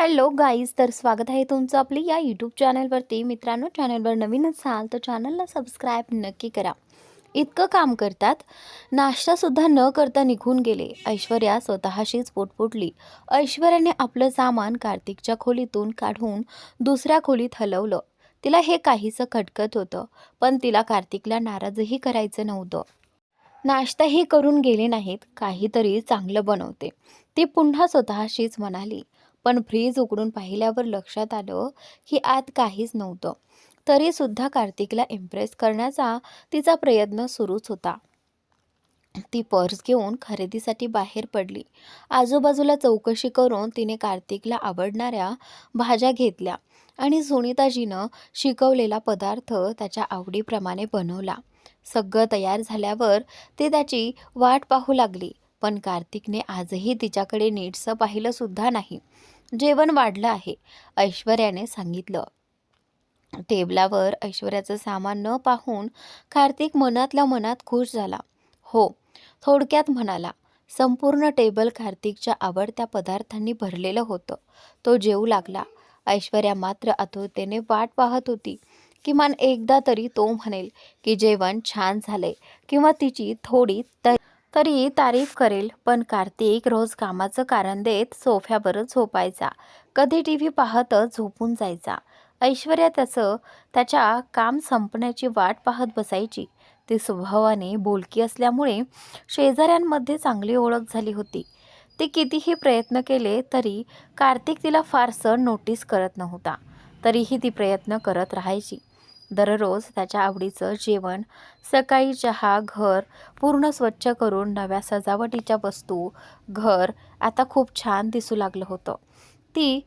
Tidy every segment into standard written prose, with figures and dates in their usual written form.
Hello guys, तर स्वागत आहे तुमचं आपली या यूट्यूब चॅनलवरती. मित्रांनो, चॅनलवर नवीन असाल तर चॅनलला सबस्क्राईब नक्की करा. इतकं काम करतात, नाश्तासुद्धा न करता निघून गेले. ऐश्वर्या स्वतःशीच पोटफुटली. ऐश्वर्याने आपलं सामान कार्तिकच्या खोलीतून काढून दुसऱ्या खोलीत हलवलं. तिला हे काहीसं खटकत होतं, पण तिला कार्तिकला नाराजही करायचं नव्हतं. नाश्ताही करून गेले नाहीत, काहीतरी चांगलं बनवते, ती पुन्हा स्वतःशीच म्हणाली. पण फ्रीज उघडून पाहिल्यावर लक्षात आलं की आत काहीच नव्हतं. तरीसुद्धा कार्तिकला इम्प्रेस करण्याचा तिचा प्रयत्न सुरूच होता. ती पर्स घेऊन खरेदीसाठी बाहेर पडली. आजूबाजूला चौकशी करून तिने कार्तिकला आवडणाऱ्या भाज्या घेतल्या आणि सुनीताजीनं शिकवलेला पदार्थ त्याच्या आवडीप्रमाणे बनवला. सगळं तयार झाल्यावर ती त्याची वाट पाहू लागली, पण कार्तिकने आजही तिच्याकडे नीटसं पाहिलं सुद्धा नाही. जेवण वाढलं आहे, ऐश्वर्याने सांगितलं. टेबलावर ऐश्वर्याचं सामान न पाहून कार्तिक मनातल्या मनात खुश झाला. हो, थोडक्यात म्हणाला. संपूर्ण टेबल कार्तिकच्या आवडत्या पदार्थांनी भरलेलं होतं. तो जेवू लागला. ऐश्वर्या मात्र आतुरतेने वाट पाहत होती. किमान एकदा तरी तो म्हणेल की जेवण छान झालंय, किंवा तिची थोडी तरी तारीफ करेल. पण कार्तिक रोज कामाचं कारण देत सोफ्यावर झोपायचा. कधी टी व्ही पाहतच झोपून जायचा. ऐश्वर्या त्याच्या काम संपण्याची वाट पाहत बसायची. ती स्वभावाने बोलकी असल्यामुळे शेजाऱ्यांमध्ये चांगली ओळख झाली होती. ती कितीही प्रयत्न केले तरी कार्तिक तिला फारसं नोटीस करत नव्हता. तरीही ती प्रयत्न करत राहायची. दररोज त्याच्या आवडीचं जेवण, सकाळी चहा, घर पूर्ण स्वच्छ करून नव्या सजावटीच्या वस्तू. घर आता खूप छान दिसू लागलं होतं. ती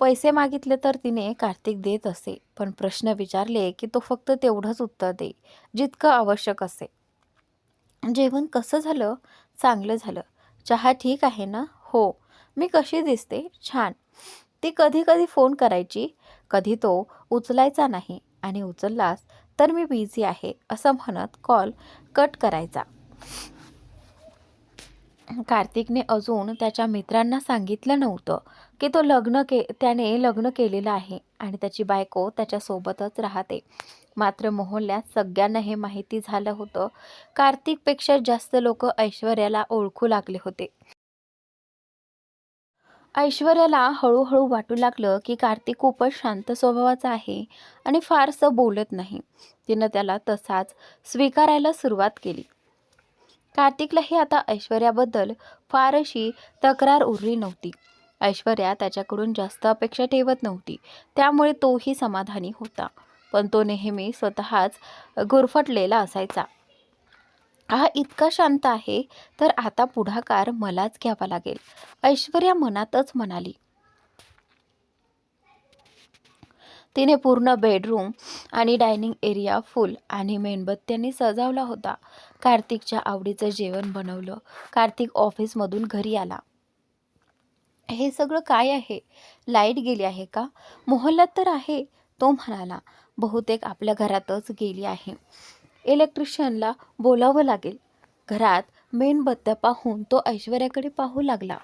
पैसे मागितले तर तिने कार्तिक देत असे, पण प्रश्न विचारले की तो फक्त तेवढंच उत्तर दे जितकं आवश्यक असे. जेवण कसं झालं? चांगलं झालं. चहा ठीक आहे ना? हो. मी कशी दिसते? छान. ती कधी कधी फोन करायची, कधी तो उचलायचा नाही, आणि उचललास तर मी बिझी आहे असं म्हणत कॉल कट करायचा. कार्तिकने अजून त्याच्या मित्रांना सांगितलं नव्हतं की त्याने लग्न केलेलं आहे आणि त्याची बायको त्याच्यासोबतच राहते. मात्र मोहल्ल्यात सगळ्यांना हे माहिती झालं होतं. कार्तिकपेक्षा जास्त लोक ऐश्वर्याला ओळखू लागले होते. ऐश्वर्याला हळूहळू वाटू लागलं की कार्तिक खूपच शांत स्वभावाचा आहे आणि फारसं बोलत नाही. तिनं त्याला तसाच स्वीकारायला सुरुवात केली. कार्तिकलाही आता ऐश्वर्याबद्दल फार अशी तक्रार उरली नव्हती. ऐश्वर्या त्याच्याकडून जास्त अपेक्षा ठेवत नव्हती, त्यामुळे तोही समाधानी होता. पण तो नेहमी स्वतःच गुरफटलेला असायचा. हा इतका शांत आहे तर आता पुढाकार मलाच घ्यावा लागेल, ऐश्वर्या मनातच म्हणाली. तिने पूर्ण बेडरूम आणि डायनिंग एरिया फुल आणि मेणबत्त्यांनी सजावला होता. कार्तिकच्या आवडीचं जेवण बनवलं. कार्तिक ऑफिसमधून घरी आला. हे सगळं काय आहे? लाईट गेली आहे का? मोहल्ल्यात तर आहे, तो म्हणाला. बहुतेक आपल्या घरातच गेली आहे. इलेक्ट्रिशियनला बोलावं लागेल. घरात मेणबत्त्या पाहून तो ऐश्वर्याकडे पाहू लागला.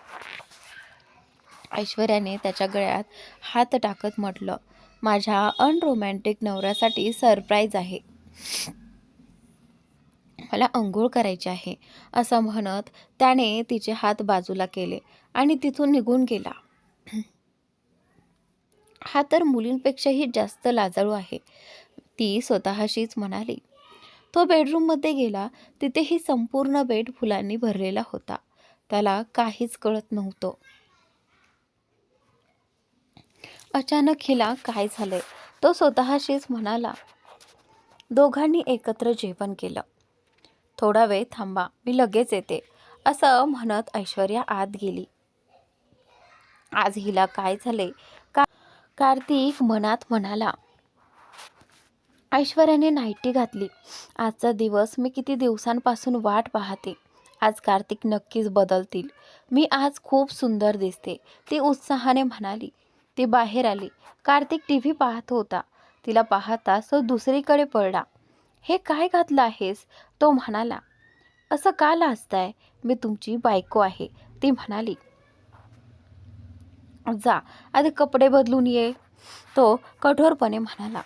ऐश्वर्याने त्याच्या गळ्यात हात टाकत म्हटलं, माझ्या अनरोमॅन्टिक नवऱ्यासाठी सरप्राईज आहे. मला अंघोळ करायची आहे, असं म्हणत त्याने तिचे हात बाजूला केले आणि तिथून निघून गेला. हा तर मुलींपेक्षाही जास्त लाजाळू आहे, ती स्वतःशीच म्हणाली. तो बेडरूममध्ये गेला. तिथेही संपूर्ण बेड फुलांनी भरलेला होता. त्याला काहीच कळत नव्हतं. अचानक हिला काय झालंय, तो स्वतःशीच म्हणाला. दोघांनी एकत्र जेवण केलं. थोडा वेळ थांबा, मी लगेच येते, असं म्हणत ऐश्वर्या आत गेली. आज हिला काय झाले? कार्तिक मनात म्हणाला. ऐश्वर्याने नाईटी घातली. आजचा दिवस मी किती दिवसांपासून वाट पाहते. आज कार्तिक नक्कीच बदलतील. मी आज खूप सुंदर दिसते, ती उत्साहाने म्हणाली. ती बाहेर आली. कार्तिक टीव्ही पाहत होता. तिला पाहताच तो दुसरीकडे पडला. हे काय घातलं आहेस? तो म्हणाला. असं का लाजताय? मी तुमची बायको आहे, ती म्हणाली. जा आधी कपडे बदलून ये, तो कठोरपणे म्हणाला.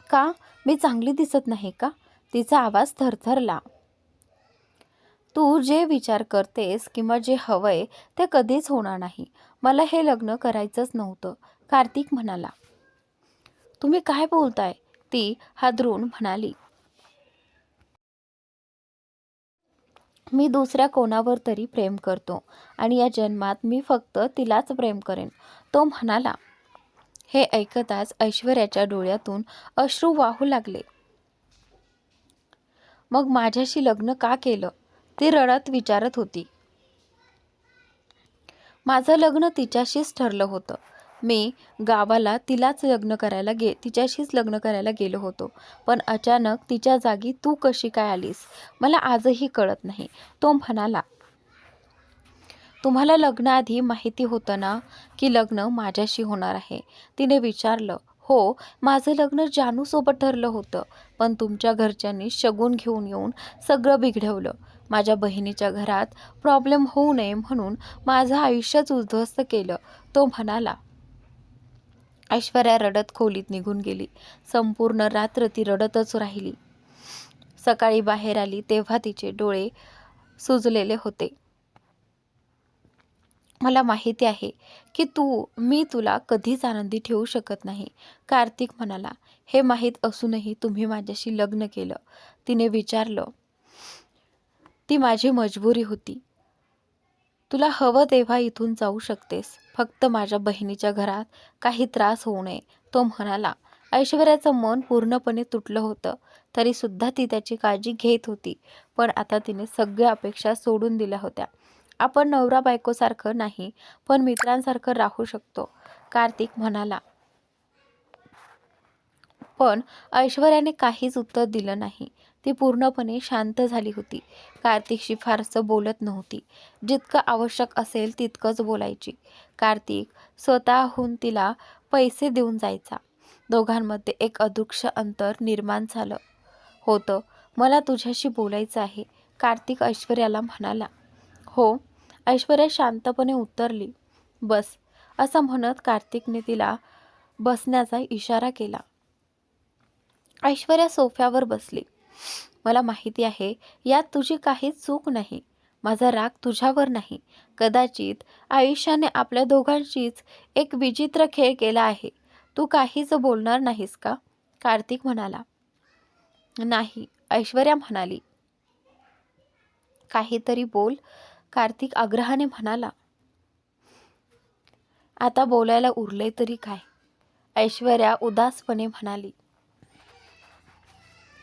का? मी चांगली दिसत नाही का? तिचा आवाज थरथरला. तू जे विचार करतेस किंवा जे हवंय ते कधीच होणार नाही. मला हे लग्न करायचंच नव्हतं, कार्तिक म्हणाला. तुम्ही काय बोलताय? ती हादरून म्हणाली. मी दुसऱ्या कोणावर तरी प्रेम करतो आणि या जन्मात मी फक्त तिलाच प्रेम करेन, तो म्हणाला. हे ऐकताच ऐश्वर्याच्या डोळ्यातून अश्रू वाहू लागले. मग माझ्याशी लग्न का केलं? ती रडत विचारत होती. माझं लग्न तिच्याशीच ठरलं होतं. मी गावाला तिच्याशीच लग्न करायला गेलो होतो. पण अचानक तिच्या जागी तू कशी काय आलीस? मला आजही कळत नाही, तो म्हणाला. तुम्हाला लग्नाआधी माहिती होतं ना की लग्न माझ्याशी होणार आहे? तिने विचारलं. हो, माझं लग्न जानूसोबत ठरलं होतं, पण तुमच्या घरच्यांनी शगुन घेऊन येऊन सगळं बिघडवलं. माझ्या बहिणीच्या घरात प्रॉब्लेम होऊ नये म्हणून माझं आयुष्यच उद्ध्वस्त केलं, तो म्हणाला. ऐश्वर्या रडत खोलीत निघून गेली. संपूर्ण रात्र ती रडतच राहिली. सकाळी बाहेर आली तेव्हा तिचे डोळे सुजलेले होते. मला माहिती आहे की मी तुला कधीच आनंदी ठेवू शकत नाही, कार्तिक म्हणाला. हे माहीत असूनही तुम्ही माझ्याशी लग्न केलं, तिने विचारलं. ती माझी मजबुरी होती. तुला हवं तेव्हा इथून जाऊ शकतेस, फक्त माझ्या बहिणीच्या घरात काही त्रास होऊ नये, तो म्हणाला. ऐश्वर्याचं मन पूर्णपणे तुटलं होतं, तरी सुद्धा ती त्याची काळजी घेत होती. पण आता तिने सगळ्या अपेक्षा सोडून दिल्या होत्या. आपण नवरा बायकोसारखं नाही, पण मित्रांसारखं राहू शकतो, कार्तिक म्हणाला. पण ऐश्वर्याने काहीच उत्तर दिलं नाही. ती पूर्णपणे शांत झाली होती. कार्तिकशी फारसं बोलत नव्हती. जितकं आवश्यक असेल तितकंच बोलायची. कार्तिक स्वतःहून तिला पैसे देऊन जायचा. दोघांमध्ये एक अदृश्य अंतर निर्माण झालं होतं. मला तुझ्याशी बोलायचं आहे, कार्तिक ऐश्वर्याला म्हणाला. हो, ऐश्वर्या शांतपणे उत्तरली. बस, असं म्हणत कार्तिकने तिला बसण्याचा इशारा केला. ऐश्वर्या सोफ्यावर बसली. मला माहिती आहे यात तुझी काहीच चूक नाही. माझा राग तुझ्यावर नाही. कदाचित आयुष्याने आपल्या दोघांशीच एक विचित्र खेळ केला आहे. तू काहीच बोलणार नाहीस का? कार्तिक म्हणाला. नाही, ऐश्वर्या म्हणाली. काहीतरी बोल, कार्तिक आग्रहाने म्हणाला. आता बोलायला उरले तरी काय? ऐश्वर्या उदासपणे म्हणाली.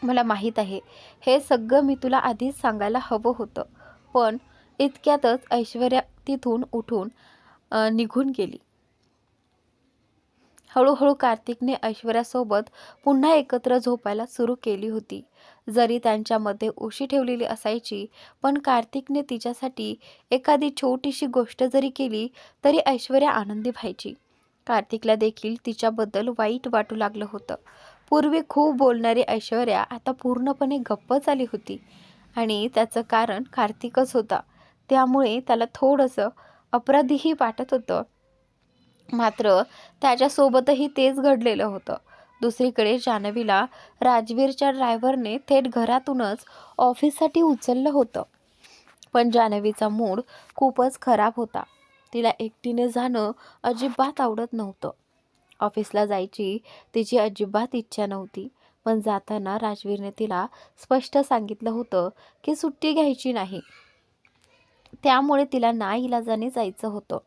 मला माहीत आहे, हे सगळं मी तुला आधीच सांगायला हवं होतं. पण इतक्यातच ऐश्वर्या तिथून उठून निघून गेली. हळूहळू कार्तिकने ऐश्वर्यासोबत पुन्हा एकत्र झोपायला सुरू केली होती. जरी त्यांच्यामध्ये उशी ठेवलेली असायची, पण कार्तिकने तिच्यासाठी एखादी छोटीशी गोष्ट जरी केली तरी ऐश्वर्या आनंदी व्हायची. कार्तिकला देखील तिच्याबद्दल वाईट वाटू लागलं होतं. पूर्वी खूप बोलणारी ऐश्वर्या आता पूर्णपणे गप्प झाली होती आणि त्याचं कारण कार्तिकच होता. त्यामुळे त्याला थोडंसं अपराधीही वाटत होतं. मात्र त्याच्यासोबतही तेच घडलेलं होतं. दुसरीकडे जान्हवीला राजवीरच्या ड्रायव्हरने थेट घरातूनच ऑफिससाठी उचललं होतं. पण जान्हवीचा मूड खूपच खराब होता. तिला एकटीने जाणं अजिबात आवडत नव्हतं. ऑफिसला जायची तिची अजिबात इच्छा नव्हती. पण जाताना राजवीरने तिला स्पष्ट सांगितलं होतं की सुट्टी घ्यायची नाही. त्यामुळे तिला नाईलाजाने जायचं होतं.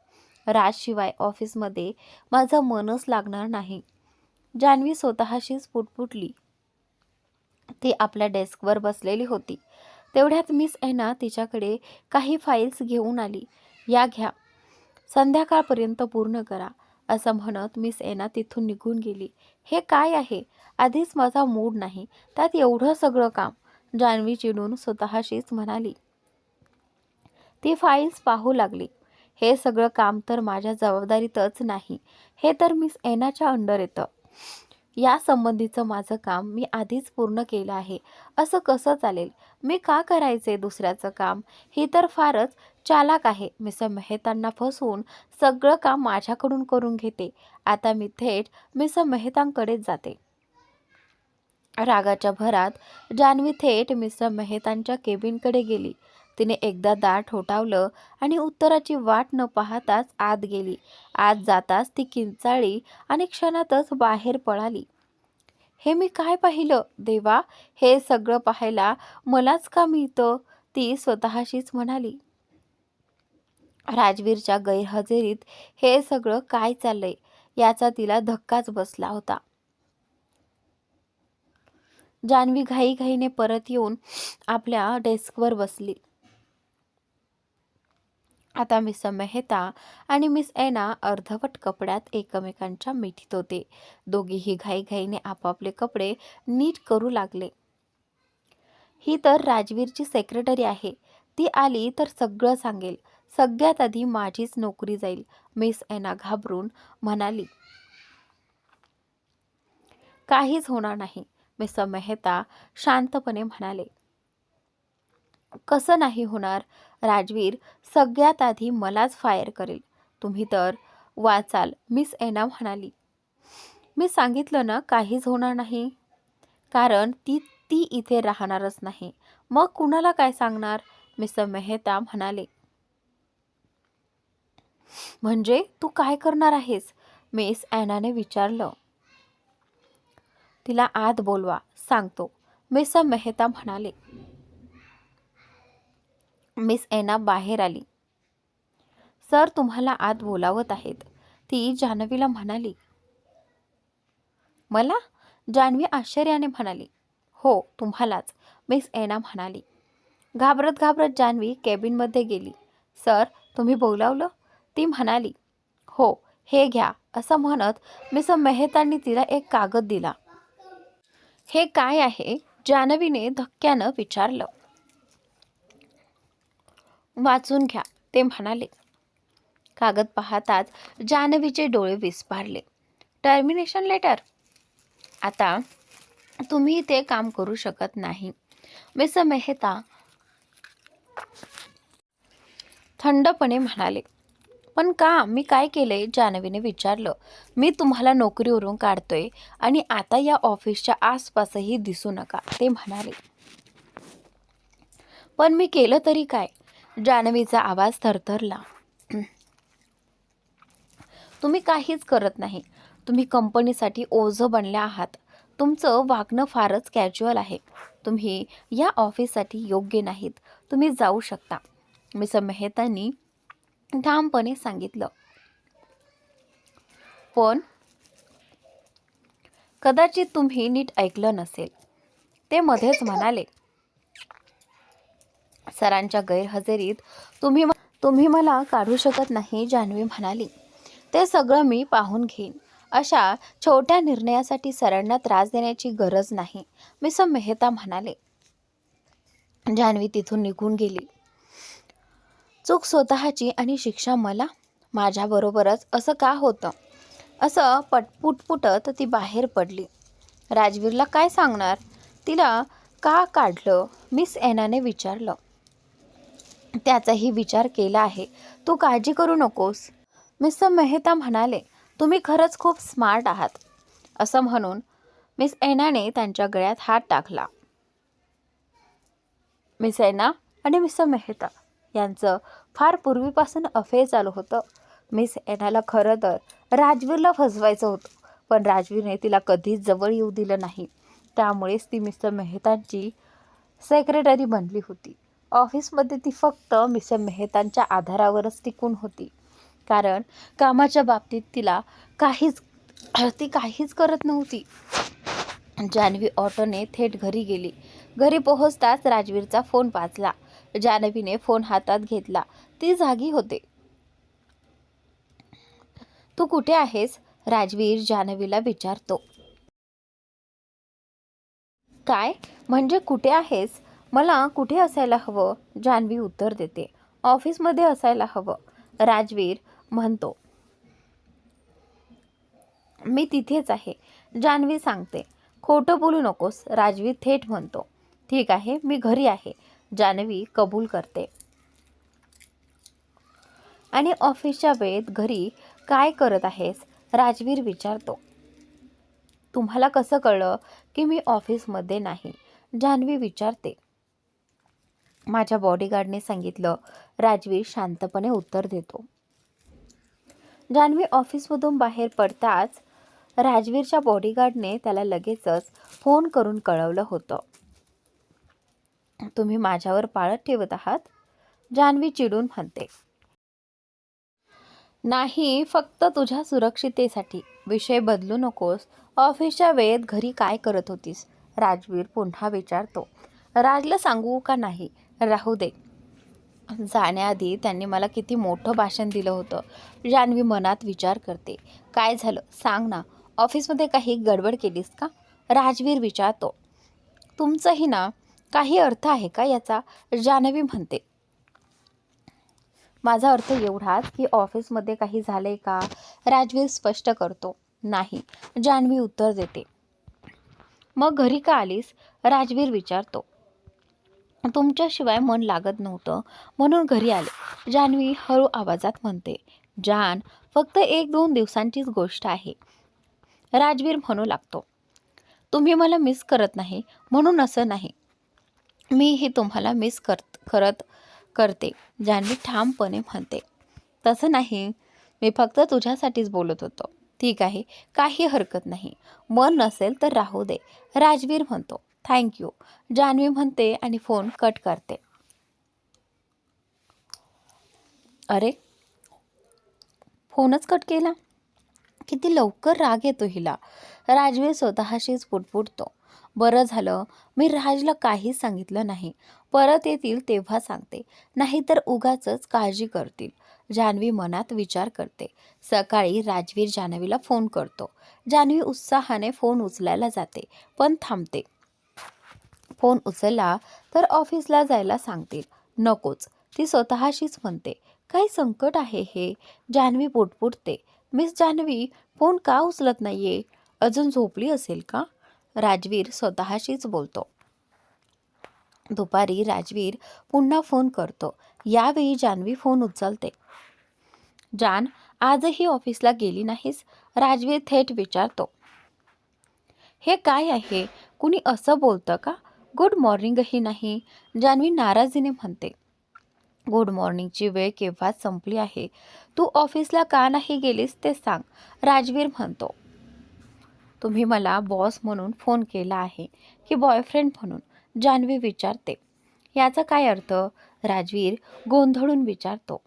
राजशिवाय ऑफिसमध्ये माझं मनच लागणार नाही, जान्हवी स्वतःशीच पुटपुटली. ती आपल्या डेस्कवर बसलेली होती. तेवढ्यात मिस ऐना तिच्याकडे काही फाईल्स घेऊन आली. या घ्या, संध्याकाळपर्यंत पूर्ण करा, असं म्हणत मिस ऐना तिथून निघून गेली. हे काय आहे? आधीच माझा मूड नाही, त्यात एवढं सगळं काम, जान्हवी चिडून स्वतःशीच म्हणाली. ती फाईल्स पाहू लागली. हे सगळं काम तर माझ्या जबाबदारीतच नाही, हे तर मिस ऐनाच्या अंडर येतं. या संबंधीचं माझं काम मी आधीच पूर्ण केलं आहे. असं कसं चालेल? मी का करायचे दुसऱ्याचं काम? ही तर फारच चालाक आहे. मिस्टर मेहतांना फसवून सगळं काम माझ्याकडून करून घेते. आता मी थेट मिस्टर मेहतांकडेच जाते. रागाच्या भरात जान्हवी थेट मिस्टर मेहतांच्या केबिनकडे गेली. तिने एकदा दार ठोठावलं आणि उत्तराची वाट न पाहताच आत गेली. आत जाताच ती किंचाळली आणि क्षणातच बाहेर पळाली. हे मी काय पाहिलं देवा? हे सगळं पाहायला मलाच का मिळतं? ती स्वतःशीच म्हणाली. राजवीरच्या गैरहजेरीत हे सगळं काय चाललंय याचा तिला धक्काच बसला होता. जान्हवी घाईघाईने परत येऊन आपल्या डेस्कवर बसली. आता मिस्टर मेहता आणि मिस एना अर्धवट कपड्यात एकमेकांच्या मिठीत होते. दोघीही घाईघाईने आपापले कपडे नीट करू लागले. ही तर राजवीरची सेक्रेटरी आहे. ती आली तर सगळं सांगेल. सगळ्यात आधी माझीच नोकरी जाईल, मिस एना घाबरून म्हणाली. काहीच होणार नाही, मिस्टर मेहता शांतपणे म्हणाले. कसं नाही होणार? राजवीर सगळ्यात आधी मलाच फायर करेल. तुम्ही तर वाचाल, मिस एना म्हणाली. मी सांगितलं ना काहीच होणार नाही. कारण ती ती इथे राहणारच नाही. मग कुणाला काय सांगणार? मिस्टर मेहता म्हणाले. म्हणजे तू काय करणार आहेस? मिस एनाने विचारलं. तिला आत बोलवा, सांगतो, मिस्टर मेहता म्हणाले. मिस एना बाहेर आली. सर तुम्हाला आत बोलावत आहेत, ती जान्हवीला म्हणाली. मला? जान्हवी आश्चर्याने म्हणाली. हो तुम्हालाच, मिस एना म्हणाली. घाबरत घाबरत जान्हवी केबिनमध्ये गेली. सर तुम्ही बोलावलं? ती म्हणाली. हो हे घ्या, असं म्हणत मिस्टर मेहतांनी तिला एक कागद दिला. हे काय आहे? जान्हवीने धक्क्यानं विचारलं. वाचून घ्या, ते म्हणाले. कागद पाहताच जान्हवीचे डोळे विस्फारले. Termination letter? आता तुम्ही ते काम करू शकत नाही, मिस्टर मेहता थंडपणे म्हणाले. पण का? मी काय केलंय? जान्हवीने विचारलं. मी तुम्हाला नोकरीवरून काढतोय आणि आता या ऑफिसच्या आसपासही दिसू नका, ते म्हणाले. पण मी केलं तरी काय? जान्हवीचा आवाज थरथरला. तुम्ही काहीच करत नाही. तुम्ही कंपनीसाठी ओझं बनले आहात. तुमचं वागणं फारच कॅज्युअल आहे. तुम्ही या ऑफिससाठी योग्य नाहीत. तुम्ही जाऊ शकता, मिस्टर मेहतांनी ठामपणे सांगितलं. पण कदाचित तुम्ही नीट ऐकलं नसेल, ते मध्येच म्हणाले. सरांच्या गैरहजेरीत तुम्ही मला काढू शकत नाही, जान्हवी म्हणाली. ते सगळं मी पाहून घेईन. अशा छोट्या निर्णयासाठी सरांना त्रास देण्याची गरज नाही, मिस्टर मेहता म्हणाले. जान्हवी तिथून निघून गेली. चूक स्वतःची आणि शिक्षा मला. माझ्याबरोबरच असं का होतं? असं पुटपुटत ती बाहेर पडली. राजवीरला काय सांगणार? तिला का काढलं? मिस एनाने विचारलं. त्याचाही विचार केला आहे, तू काळजी करू नकोस, मिस्टर मेहता म्हणाले. तुम्ही खरंच खूप स्मार्ट आहात. असं म्हणून मिस एनाने त्यांच्या गळ्यात हात टाकला. मिस एना आणि मिस्टर मेहता यांचं फार पूर्वीपासून अफेअर चालू होतं. मिस एनाला खरं तर राजवीरला फसवायचं होतं, पण राजवीरने तिला कधीच जवळ येऊ दिलं नाही. त्यामुळेच ती मिस्टर मेहतांची सेक्रेटरी बनली होती. ऑफिसमध्ये ती फक्त मिस्टर मेहतांच्या आधारावरच टिकून होती. कारण कामाच्या बाबतीत ती काहीच करत नव्हती. जान्हवी ऑटोने थेट घरी गेली. घरी पोहोचताच राजवीरचा फोन वाजला. जान्हवीने फोन हातात घेतला. ती जागी होते. तू कुठे आहेस? राजवीर जान्हवीला विचारतो. काय म्हणजे कुठे आहेस? मला कुठे असायला हवं? जान्हवी उत्तर देते. ऑफिसमध्ये असायला हवं, राजवीर म्हणतो. मी तिथेच आहे, जान्हवी सांगते. खोटं बोलू नकोस, राजवीर थेट म्हणतो. ठीक आहे, मी घरी आहे, जान्हवी कबूल करते. आणि ऑफिसच्या वेळेत घरी काय करत आहेस, राजवीर विचारतो. तुम्हाला कसं कळलं की मी ऑफिसमध्ये नाही, जान्हवी विचारते. माझ्या बॉडीगार्डने सांगितलं, राजवीर शांतपणे उत्तर देतो. जान्हवी ऑफिसमधून बाहेर पडताच राजवीरच्या बॉडीगार्डने त्याला लगेचच फोन करून कळवलं होतं. तुम्ही माझ्यावर पाळत ठेवत आहात, जान्हवी चिडून म्हणते. नाही, फक्त तुझ्या सुरक्षितेसाठी. विषय बदलू नकोस. ऑफिसच्या वेळेत घरी काय करत होतीस, राजवीर पुन्हा विचारतो. राजला सांगू का नाही, राहू दे. जाण्याआधी त्यांनी मला किती मोठं भाषण दिलं होतं, जान्हवी मनात विचार करते. काय झालं सांग ना, ऑफिसमध्ये काही गडबड केलीस का, राजवीर विचारतो. तुमचंही ना काही अर्थ आहे का याचा, जान्हवी म्हणते. माझा अर्थ एवढाच की ऑफिसमध्ये काही झालंय का, राजवीर स्पष्ट करतो. नाही, जान्हवी उत्तर देते. मग घरी का आलीस, राजवीर विचारतो. तुमच्याशिवाय मन लागत नव्हतं म्हणून घरी आले, जान्हवी हळू आवाजात म्हणते. जान, फक्त 1-2 दिवसांचीच गोष्ट आहे, राजवीर म्हणू लागतो. तुम्ही मला मिस करत नाही म्हणून असं नाही, मीही तुम्हाला मिस करते, जान्हवी ठामपणे म्हणते. तसं नाही, मी फक्त तुझ्यासाठीच बोलत होतो. ठीक आहे, काही हरकत नाही, मन नसेल तर राहू दे, राजवीर म्हणतो. थँक्यू, जान्हवी म्हणते आणि फोन कट करते. अरे, फोनच कट केला, किती लवकर राग येतो हिला, राजवीर स्वतःशीच पुटपुटतो. बरं झालं मी राजला काहीच सांगितलं नाही, परत येतील तेव्हा सांगते, नाहीतर उगाचच काळजी करतील, जान्हवी मनात विचार करते. सकाळी राजवीर जान्हवीला फोन करतो. जान्हवी उत्साहाने फोन उचलायला जाते पण थांबते. फोन उचलला तर ऑफिसला जायला सांगतील, नकोच, ती स्वतःशीच म्हणते. काही संकट आहे हे, जान्हवी पुटपुटते. मिस जान्हवी फोन का उचलत नाहीये, अजून झोपली असेल का, राजवीर स्वतःशीच बोलतो. दुपारी राजवीर पुन्हा फोन करतो. यावेळी जान्हवी फोन उचलते. जान, आजही ऑफिसला गेली नाहीस, राजवीर थेट विचारतो. हे काय आहे, कुणी असं बोलतं का, गुड मॉर्निंगही नाही, जान्हवी नाराजीने म्हणते. गुड मॉर्निंगची वेळ केव्हाच संपली आहे, तू ऑफिसला का नाही गेलीस ते सांग, राजवीर म्हणतो. तुम्ही मला बॉस म्हणून फोन केला आहे की बॉयफ्रेंड म्हणून, जान्हवी विचारते. याचा काय अर्थ, राजवीर गोंधळून विचारतो.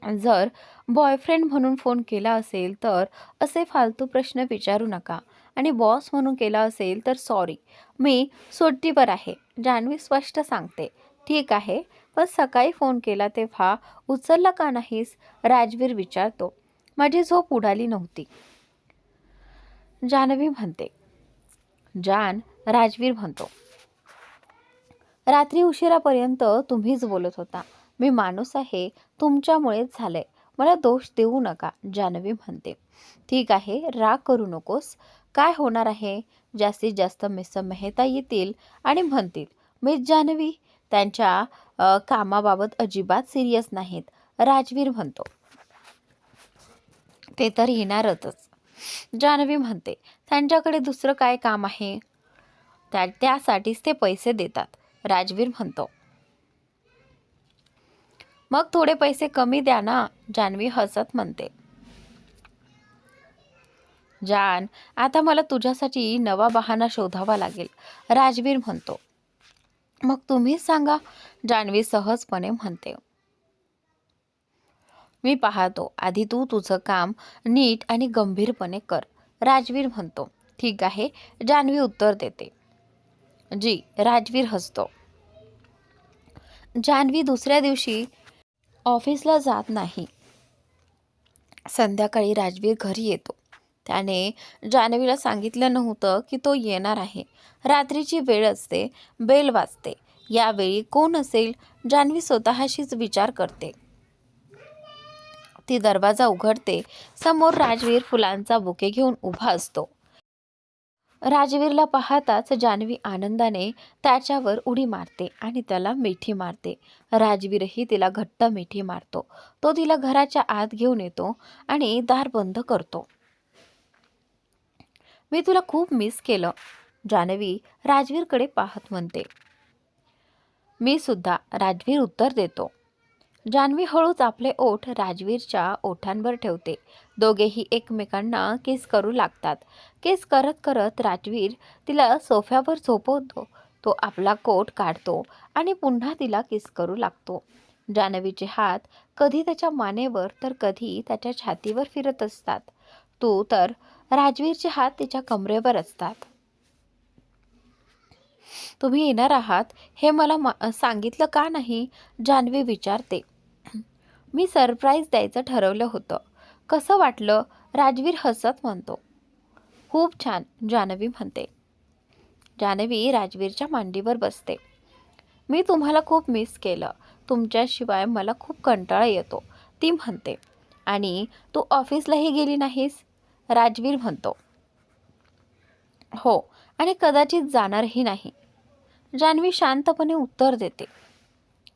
जर बॉयफ्रेंड म्हणून फोन केला असेल तर असे फालतू प्रश्न विचारू नका, आणि बॉस म्हणून केला असेल तर सॉरी, मी सुट्टीवर आहे, जान्हवी स्पष्ट सांगते. ठीक आहे, पण सकाळी फोन केला तेव्हा उचलला का नाहीस, राजवीर विचारतो. माझी झोप उडाली नव्हती, जान्हवी म्हणते. जान, राजवीर म्हणतो. रात्री उशिरापर्यंत तुम्हीच बोलत होता, मी माणूस आहे, तुमच्यामुळेच झालंय, मला दोष देऊ नका, जान्हवी म्हणते. ठीक आहे, राग करू नकोस, काय होणार आहे, जास्तीत जास्त मिस मेहता येतील आणि म्हणतील मिस जान्हवी त्यांच्या कामाबाबत अजिबात सिरियस नाहीत, राजवीर म्हणतो. ते तर येणारच, जान्हवी म्हणते. त्यांच्याकडे दुसरं काय काम आहे, त्यासाठीच ते पैसे देतात, राजवीर म्हणतो. मग थोडे पैसे कमी द्या ना, जान्हवी हसत म्हणते. जान, आता मला तुझ्यासाठी नवा बहाणा शोधावा लागेल, राजवीर म्हणतो. मग तुम्हीच सांगा, जान्हवी सहजपणे म्हणते. मी पाहतो, आधी तू तुझं काम नीट आणि गंभीरपणे कर, राजवीर म्हणतो. ठीक आहे, जान्हवी उत्तर देते. जी, राजवीर हसतो. जान्हवी दुसऱ्या दिवशी ऑफिसला जात नाही. संध्याकाळी राजवीर घरी येतो. त्याने जान्हवीला सांगितलं नव्हतं की तो येणार आहे. रात्रीची वेळ असते, बेल वाजते. यावेळी कोण असेल, जान्हवी स्वतःशीच विचार करते. ती दरवाजा उघडते. समोर राजवीर फुलांचा बुके घेऊन उभा असतो. राजवीरला पाहताच जान्हवी आनंदाने त्याच्यावर उडी मारते आणि त्याला मिठी मारते. राजवीरही तिला घट्ट मिठी मारतो. तो तिला घराच्या आत घेऊन येतो आणि दार बंद करतो. मी तुला खूप मिस केलं, जान्हवी राजवीरकडे पाहत म्हणते. मी सुद्धा, राजवीर उत्तर देतो. जान्हवी हळूच आपले ओठ राजवीरच्या ओठांवर ठेवते. दोघेही एकमेकांना किस करू लागतात. किस करत करत राजवीर तिला सोफ्यावर झोपवतो. तो आपला कोट काढतो आणि पुन्हा तिला किस करू लागतो. जान्हवीचे हात कधी त्याच्या मानेवर तर कधी त्याच्या छातीवर फिरत असतात. तर राजवीरचे हात तिच्या कमरेवर असतात. तुम्ही येणार आहात हे मला सांगितलं का नाही, जान्हवी विचारते. मी सरप्राईज द्यायचं ठरवलं होतं. कसं वाटलं, राजवीर हसत म्हणतो. खूप छान, जान्हवी म्हणते. जान्हवी राजवीरच्या मांडीवर बसते. मी तुम्हाला खूप मिस केलं. तुमच्याशिवाय मला खूप कंटाळा येतो, ती म्हणते. आणि तू ऑफिसलाही गेली नाहीस, राजवीर म्हणतो. हो, आणि कदाचित जाणारही नाही, जान्हवी शांतपणे उत्तर देते.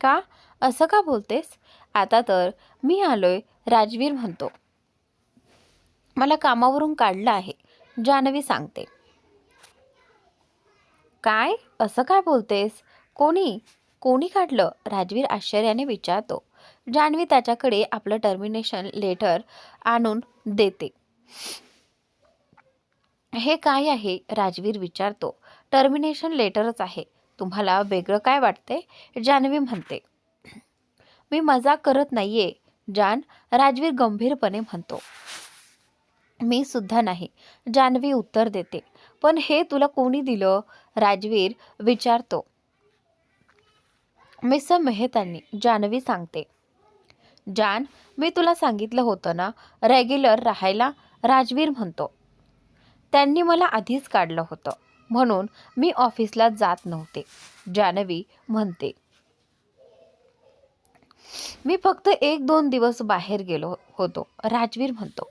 का, असं का बोलतेस? आता तर मी आलोय, राजवीर म्हणतो. मला कामावरून काढलं आहे, जान्हवी सांगते. काय, असं काय बोलतेस? कोणी काढलं, राजवीर आश्चर्याने विचारतो. जान्हवी त्याच्याकडे आपलं टर्मिनेशन लेटर आणून देते. हे काय आहे, राजवीर विचारतो. टर्मिनेशन लेटरच आहे. तुम्हाला वेगळं काय वाटते, जान्हवी म्हणते. मी मजाक करत नाहीये, जान, राजवीर गंभीरपणे म्हणतो. मी सुद्धा नाही, जान्हवी उत्तर देते. पण हे तुला कोणी दिलं, राजवीर विचारतो. मिस्टर मेहतांनी, जान्हवी सांगते. जान, मी तुला सांगितलं होतं ना रेग्युलर राहायला, राजवीर म्हणतो. त्यांनी मला आधीच काढलं होतं, म्हणून मी ऑफिसला जात नव्हते, जान्हवी म्हणते. मी फक्त 1-2 दिवस बाहेर गेलो होतो, राजवीर म्हणतो.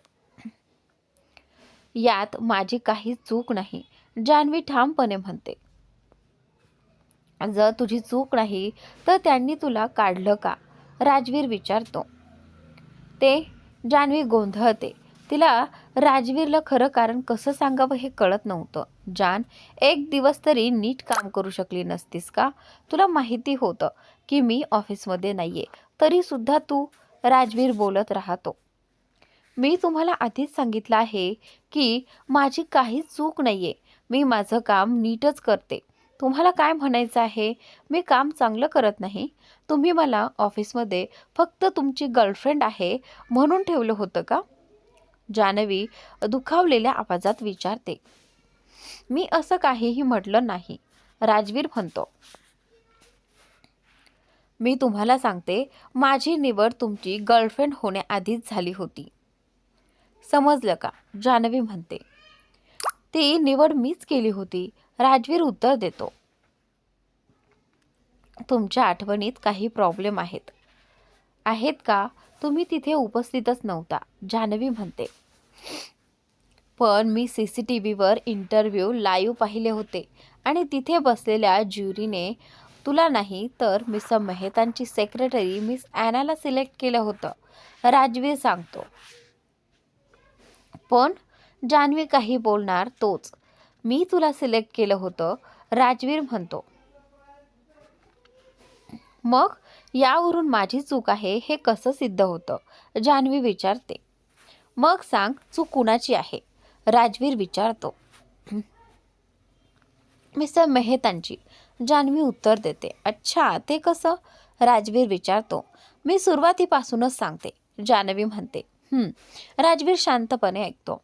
यात माझी काही चूक नाही, जान्हवी ठामपणे म्हणते. जर तुझी चूक नाही तर त्यांनी तुला काढलं का, राजवीर विचारतो. ते, जान्हवी गोंधळते. तिला राजवीरला खरं कारण कसं सांगावं हे कळत नव्हतं. जान, 1 दिवस तरी नीट काम करू शकली नसतीस का? तुला माहिती होतं की मी ऑफिसमध्ये नाहीये, तरी सुद्धा तू, राजवीर बोलत राहतो. मी तुम्हाला आधीच सांगितलं आहे की माझी काहीच चूक नाहीये. मी माझं काम नीटच करते. तुम्हाला काय म्हणायचं आहे? मी काम चांगलं करत नाही. तुम्ही मला ऑफिसमध्ये फक्त तुमची गर्लफ्रेंड आहे म्हणून ठेवलं होतं का? जान्हवी दुखावलेल्या आवाजात विचारते. मी असं काहीही म्हटलं नाही, राजवीर म्हणतो. मी तुम्हाला सांगते, माझी निवड तुमची गर्लफ्रेंड होण्याआधीच झाली होती. समजलं का, जान्हवी म्हणते. ती निवड मीच केली होती, राजवीर उत्तर देतो. तुमच्या आठवणीत काही प्रॉब्लेम आहेत का? तुम्ही तिथे उपस्थितच नव्हता, जान्हवी म्हणते. पण मी CCTVवर इंटरव्ह्यू लाईव्ह पाहिले होते आणि तिथे बसलेल्या ज्युरीने तुला नाही तर मिस मेहतांची सेक्रेटरी मिस ॲनाला सिलेक्ट केलं होतं, राजवीर सांगतो. पण, जान्हवी काही बोलणार तोच. मी तुला सिलेक्ट केलं होतं, राजवीर म्हणतो. मग यावरून माझी चूक आहे हे कसं सिद्ध होतं, जान्हवी विचारते. मग सांग, चूक कुणाची आहे, राजवीर विचारतो. मिस्टर मेहतांची, जान्हवी उत्तर देते. अच्छा, ते कसं, राजवीर विचारतो. मी सुरुवातीपासूनच सांगते, जान्हवी म्हणते. राजवीर शांतपणे ऐकतो.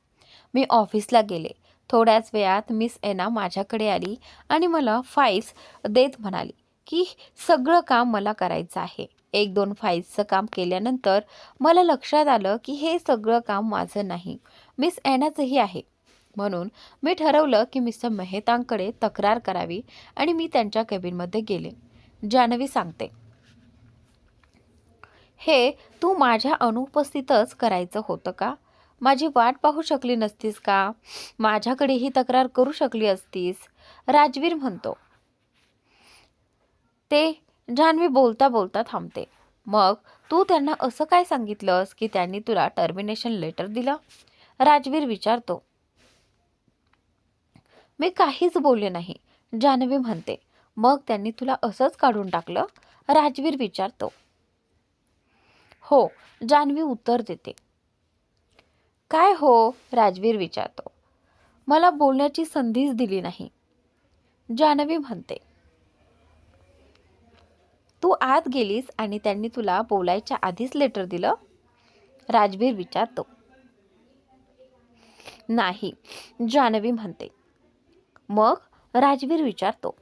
मी ऑफिसला गेले. थोड्याच वेळात मिस एना माझ्याकडे आली आणि मला फाईल्स देत म्हणाली की सगळं काम मला करायचं आहे. 1-2 फाईल्सचं काम केल्यानंतर मला लक्षात आलं की हे सगळं काम माझं नाही, मिस एनाचंही आहे. म्हणून मी ठरवलं की मिस्टर मेहतांकडे तक्रार करावी आणि मी त्यांच्या केबिनमध्ये गेले, जान्हवी सांगते. हे तू माझ्या अनुपस्थितच करायचं होतं का? माझी वाट पाहू शकली नसतीस का? माझ्याकडे ही तक्रार करू शकली असतीस. राजवीर म्हणतो. ते जान्हवी बोलता बोलता थांबते. मग तू त्यांना असं काय सांगितलंस की त्यांनी तुला टर्मिनेशन लेटर दिलं? राजवीर विचारतो. मी काहीच बोलले नाही, जान्हवी म्हणते. मग त्यांनी तुला असंच काढून टाकलं? राजवीर विचारतो. हो, जान्हवी उत्तर देते. काय हो? राजवीर विचारतो. मला बोलण्याची संधीच दिली नाही, जान्हवी म्हणते. तू आत गेलीस आणि त्यांनी तुला बोलायच्या आधीच लेटर दिलं? राजवीर विचारतो. नाही, जान्हवी म्हणते. मग? राजवीर विचारतो.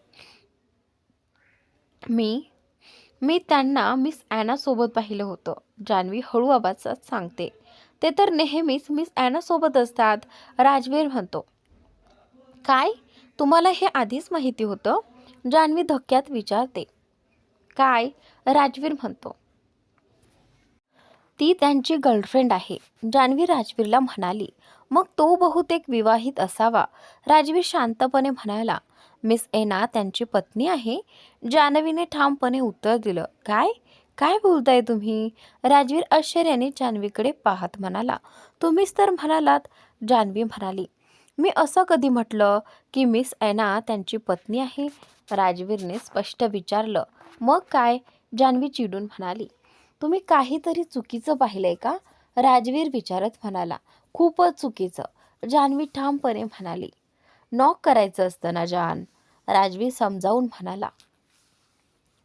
मी त्यांना मिस ॲना सोबत पाहिलं होतं, जान्हवी हळू आवाजात सांगते. ते तर नेहमीच मिस ॲना सोबत असतात, राजवीर म्हणतो. काय? तुम्हाला हे आधीच माहिती होतं? जान्हवी धक्क्यात विचारते. काय? राजवीर म्हणतो. ती त्यांची गर्लफ्रेंड आहे, जान्हवी राजवीरला म्हणाली. मग तो बहुतेक विवाहित असावा, राजवीर शांतपणे म्हणाला. मिस एना त्यांची पत्नी आहे, जान्हवीने ठामपणे उत्तर दिलं. काय? काय बोलताय तुम्ही? राजवीर आश्चर्याने जान्हवीकडे पाहत म्हणाला. तुम्हीच तर म्हणालात, जान्हवी म्हणाली. मी असं कधी म्हटलं की मिस एना त्यांची पत्नी आहे? राजवीरने स्पष्ट विचारलं. मग काय? जान्हवी चिडून म्हणाली. तुम्ही काहीतरी चुकीचं पाहिलंय का? राजवीर विचारत म्हणाला. खूपच चुकीचं, जान्हवी ठामपणे म्हणाली. नॉक करायचं असतं ना जान, राजवीर समजावून म्हणाला.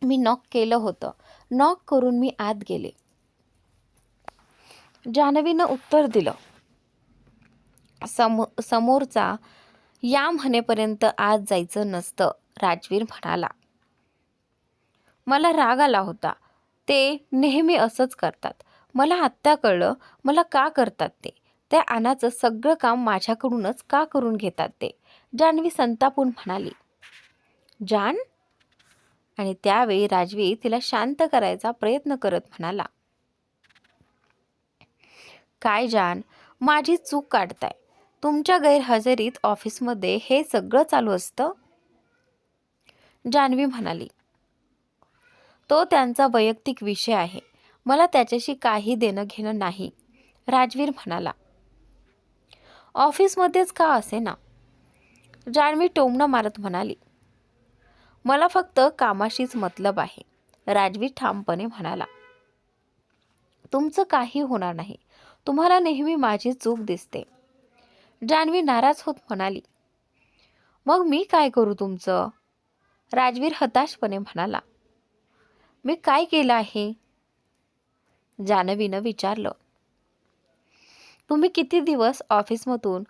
मी नॉक केलं होतं, नॉक करून मी आत गेले, जान्हवीनं उत्तर दिलं. समोरचा या म्हणेपर्यंत आत जायचं नसतं, राजवीर म्हणाला. मला राग आला होता. ते नेहमी असंच करतात. मला आत्ता कळलं मला का करतात ते. त्या आनाचं सगळं काम माझ्याकडूनच का करून घेतात ते, जान्हवी संतापून म्हणाली. जान? आणि त्यावेळी राजवी तिला शांत करायचा प्रयत्न करत म्हणाला. काय जान, माझी चूक काढताय. तुमच्या गैरहजेरीत ऑफिसमध्ये हे सगळं चालू असतं? जान्हवी म्हणाली. तो त्यांचा वैयक्तिक विषय आहे, मला त्याच्याशी काही देणं घेणं नाही, राजवीर म्हणाला. ऑफिसमध्येच का असे ना, जान्हवी टोमणं मारत म्हणाली. मला फक्त कामाशीच मतलब आहे, राजवीर ठामपणे म्हणाला. तुमचं काही होणार नाही, तुम्हाला नेहमी माझी चूक दिसते, जान्हवी नाराज होत म्हणाली. मग मी काय करू तुमचं? राजवीर हताशपणे म्हणाला. मी काय केलं आहे? जान्हवीनं विचारलं. तुम्ही किती दिवस ऑफिसमधून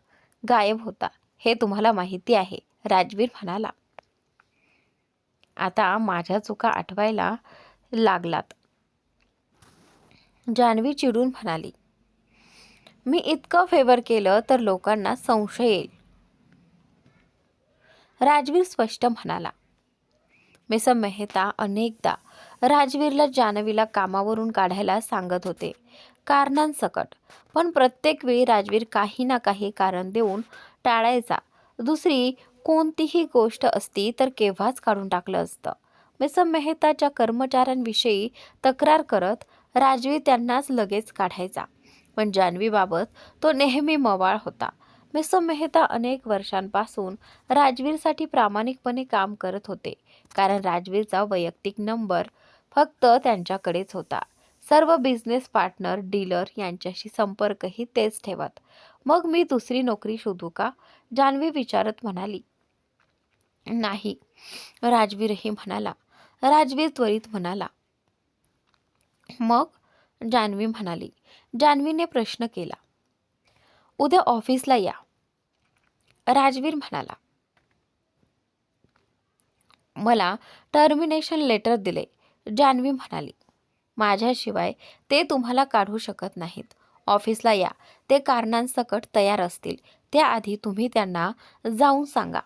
गायब होता हे तुम्हाला माहिती आहे, राजवीर म्हणाला. आता माझ्या चुका आठवायला लागलात, जान्हवी चिडून म्हणाली. मी इतकं फेवर केलं तर लोकांना संशय येईल, राजवीर स्पष्ट म्हणाला. मिस्टर मेहता अनेकदा राजवीरला जान्हवीला कामावरून काढायला सांगत होते, कारणांसकट. पण प्रत्येक वेळी राजवीर काही ना काही कारण देऊन टाळायचा. दुसरी कोणतीही गोष्ट असती तर केव्हाच काढून टाकलं असतं. मिस्टर मेहताच्या कर्मचाऱ्यांविषयी तक्रार करत राजवीर त्यांनाच लगेच काढायचा. पण जान्हवीबाबत तो नेहमी मवाळ होता. मिस्टर मेहता अनेक वर्षांपासून राजवीरसाठी प्रामाणिकपणे काम करत होते, कारण राजवीरचा वैयक्तिक नंबर फक्त त्यांच्याकडेच होता. सर्व बिझनेस पार्टनर, डीलर यांच्याशी संपर्कही तेच ठेवत. मग मी दुसरी नोकरी शोधू का? जान्हवी विचारत म्हणाली. नाही, राजवीरही म्हणाला. राजवीर त्वरित म्हणाला. मग? जान्हवी म्हणाली. जान्हवीने प्रश्न केला. उद्या ऑफिसला या, राजवीर म्हणाला. मला टर्मिनेशन लेटर दिले, जान्हवी म्हणाली. माझ्याशिवाय ते तुम्हाला काढू शकत नाहीत. ऑफिसला या, ते कारणांसकट तयार असतील. त्याआधी तुम्ही त्यांना जाऊन सांगा,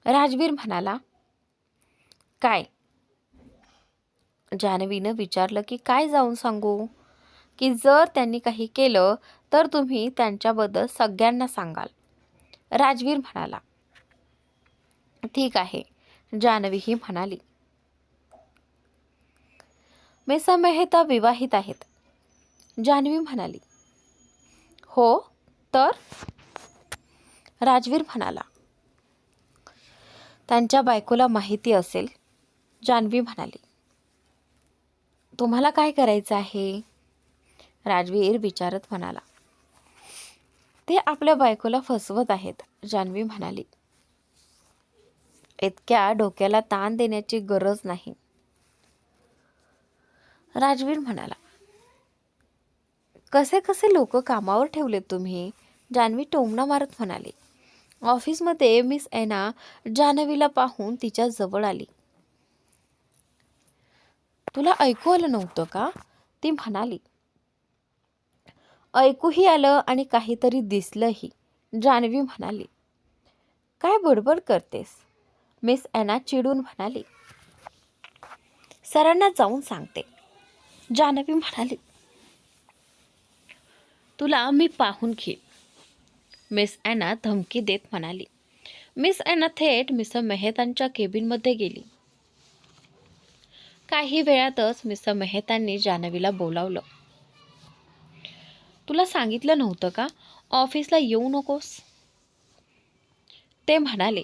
राजवीर म्हणाला. काय? जान्हवीनं विचारलं की काय जाऊन सांगू, की जर त्यांनी काही केलं तर तुम्ही त्यांच्याबद्दल सगळ्यांना सांगाल. राजवीर म्हणाला. ठीक आहे, जान्हवीही म्हणाली. मिसेस मेहता विवाहित आहेत. जान्हवी म्हणाली. हो तर? राजवीर म्हणाला. त्यांच्या बायकोला माहिती असेल. जान्हवी म्हणाली. तुम्हाला काय करायचं आहे? राजवीर विचारत म्हणाला. ते आपल्या बायकोला फसवत आहेत. जान्हवी म्हणाली. इतक्या डोक्याला ताण देण्याची गरज नाही. राजवीर म्हणाला. कसे कसे लोक कामावर ठेवलेत तुम्ही? जान्हवी टोमणा मारत म्हणाली. ऑफिसमध्ये मिस एना जान्हवीला पाहून तिच्या जवळ आली. तुला ऐकू आलं नव्हतं का? ती म्हणाली. ऐकूही आलं आणि काहीतरी दिसलंही. जान्हवी म्हणाली. काय बडबड करतेस? मिस एना चिडून म्हणाली. सरांना जाऊन सांगते. जान्हवी म्हणाली. तुला मी पाहून घेईन. मिस एना धमकी देत म्हणाली. मिस एना थेट मिस मेहतांच्या केबिनमध्ये गेली. काही वेळातच मिस मेहतांनी जान्हवीला बोलावलं. तुला सांगितलं नव्हतं का ऑफिसला येऊ नकोस? ते म्हणाले.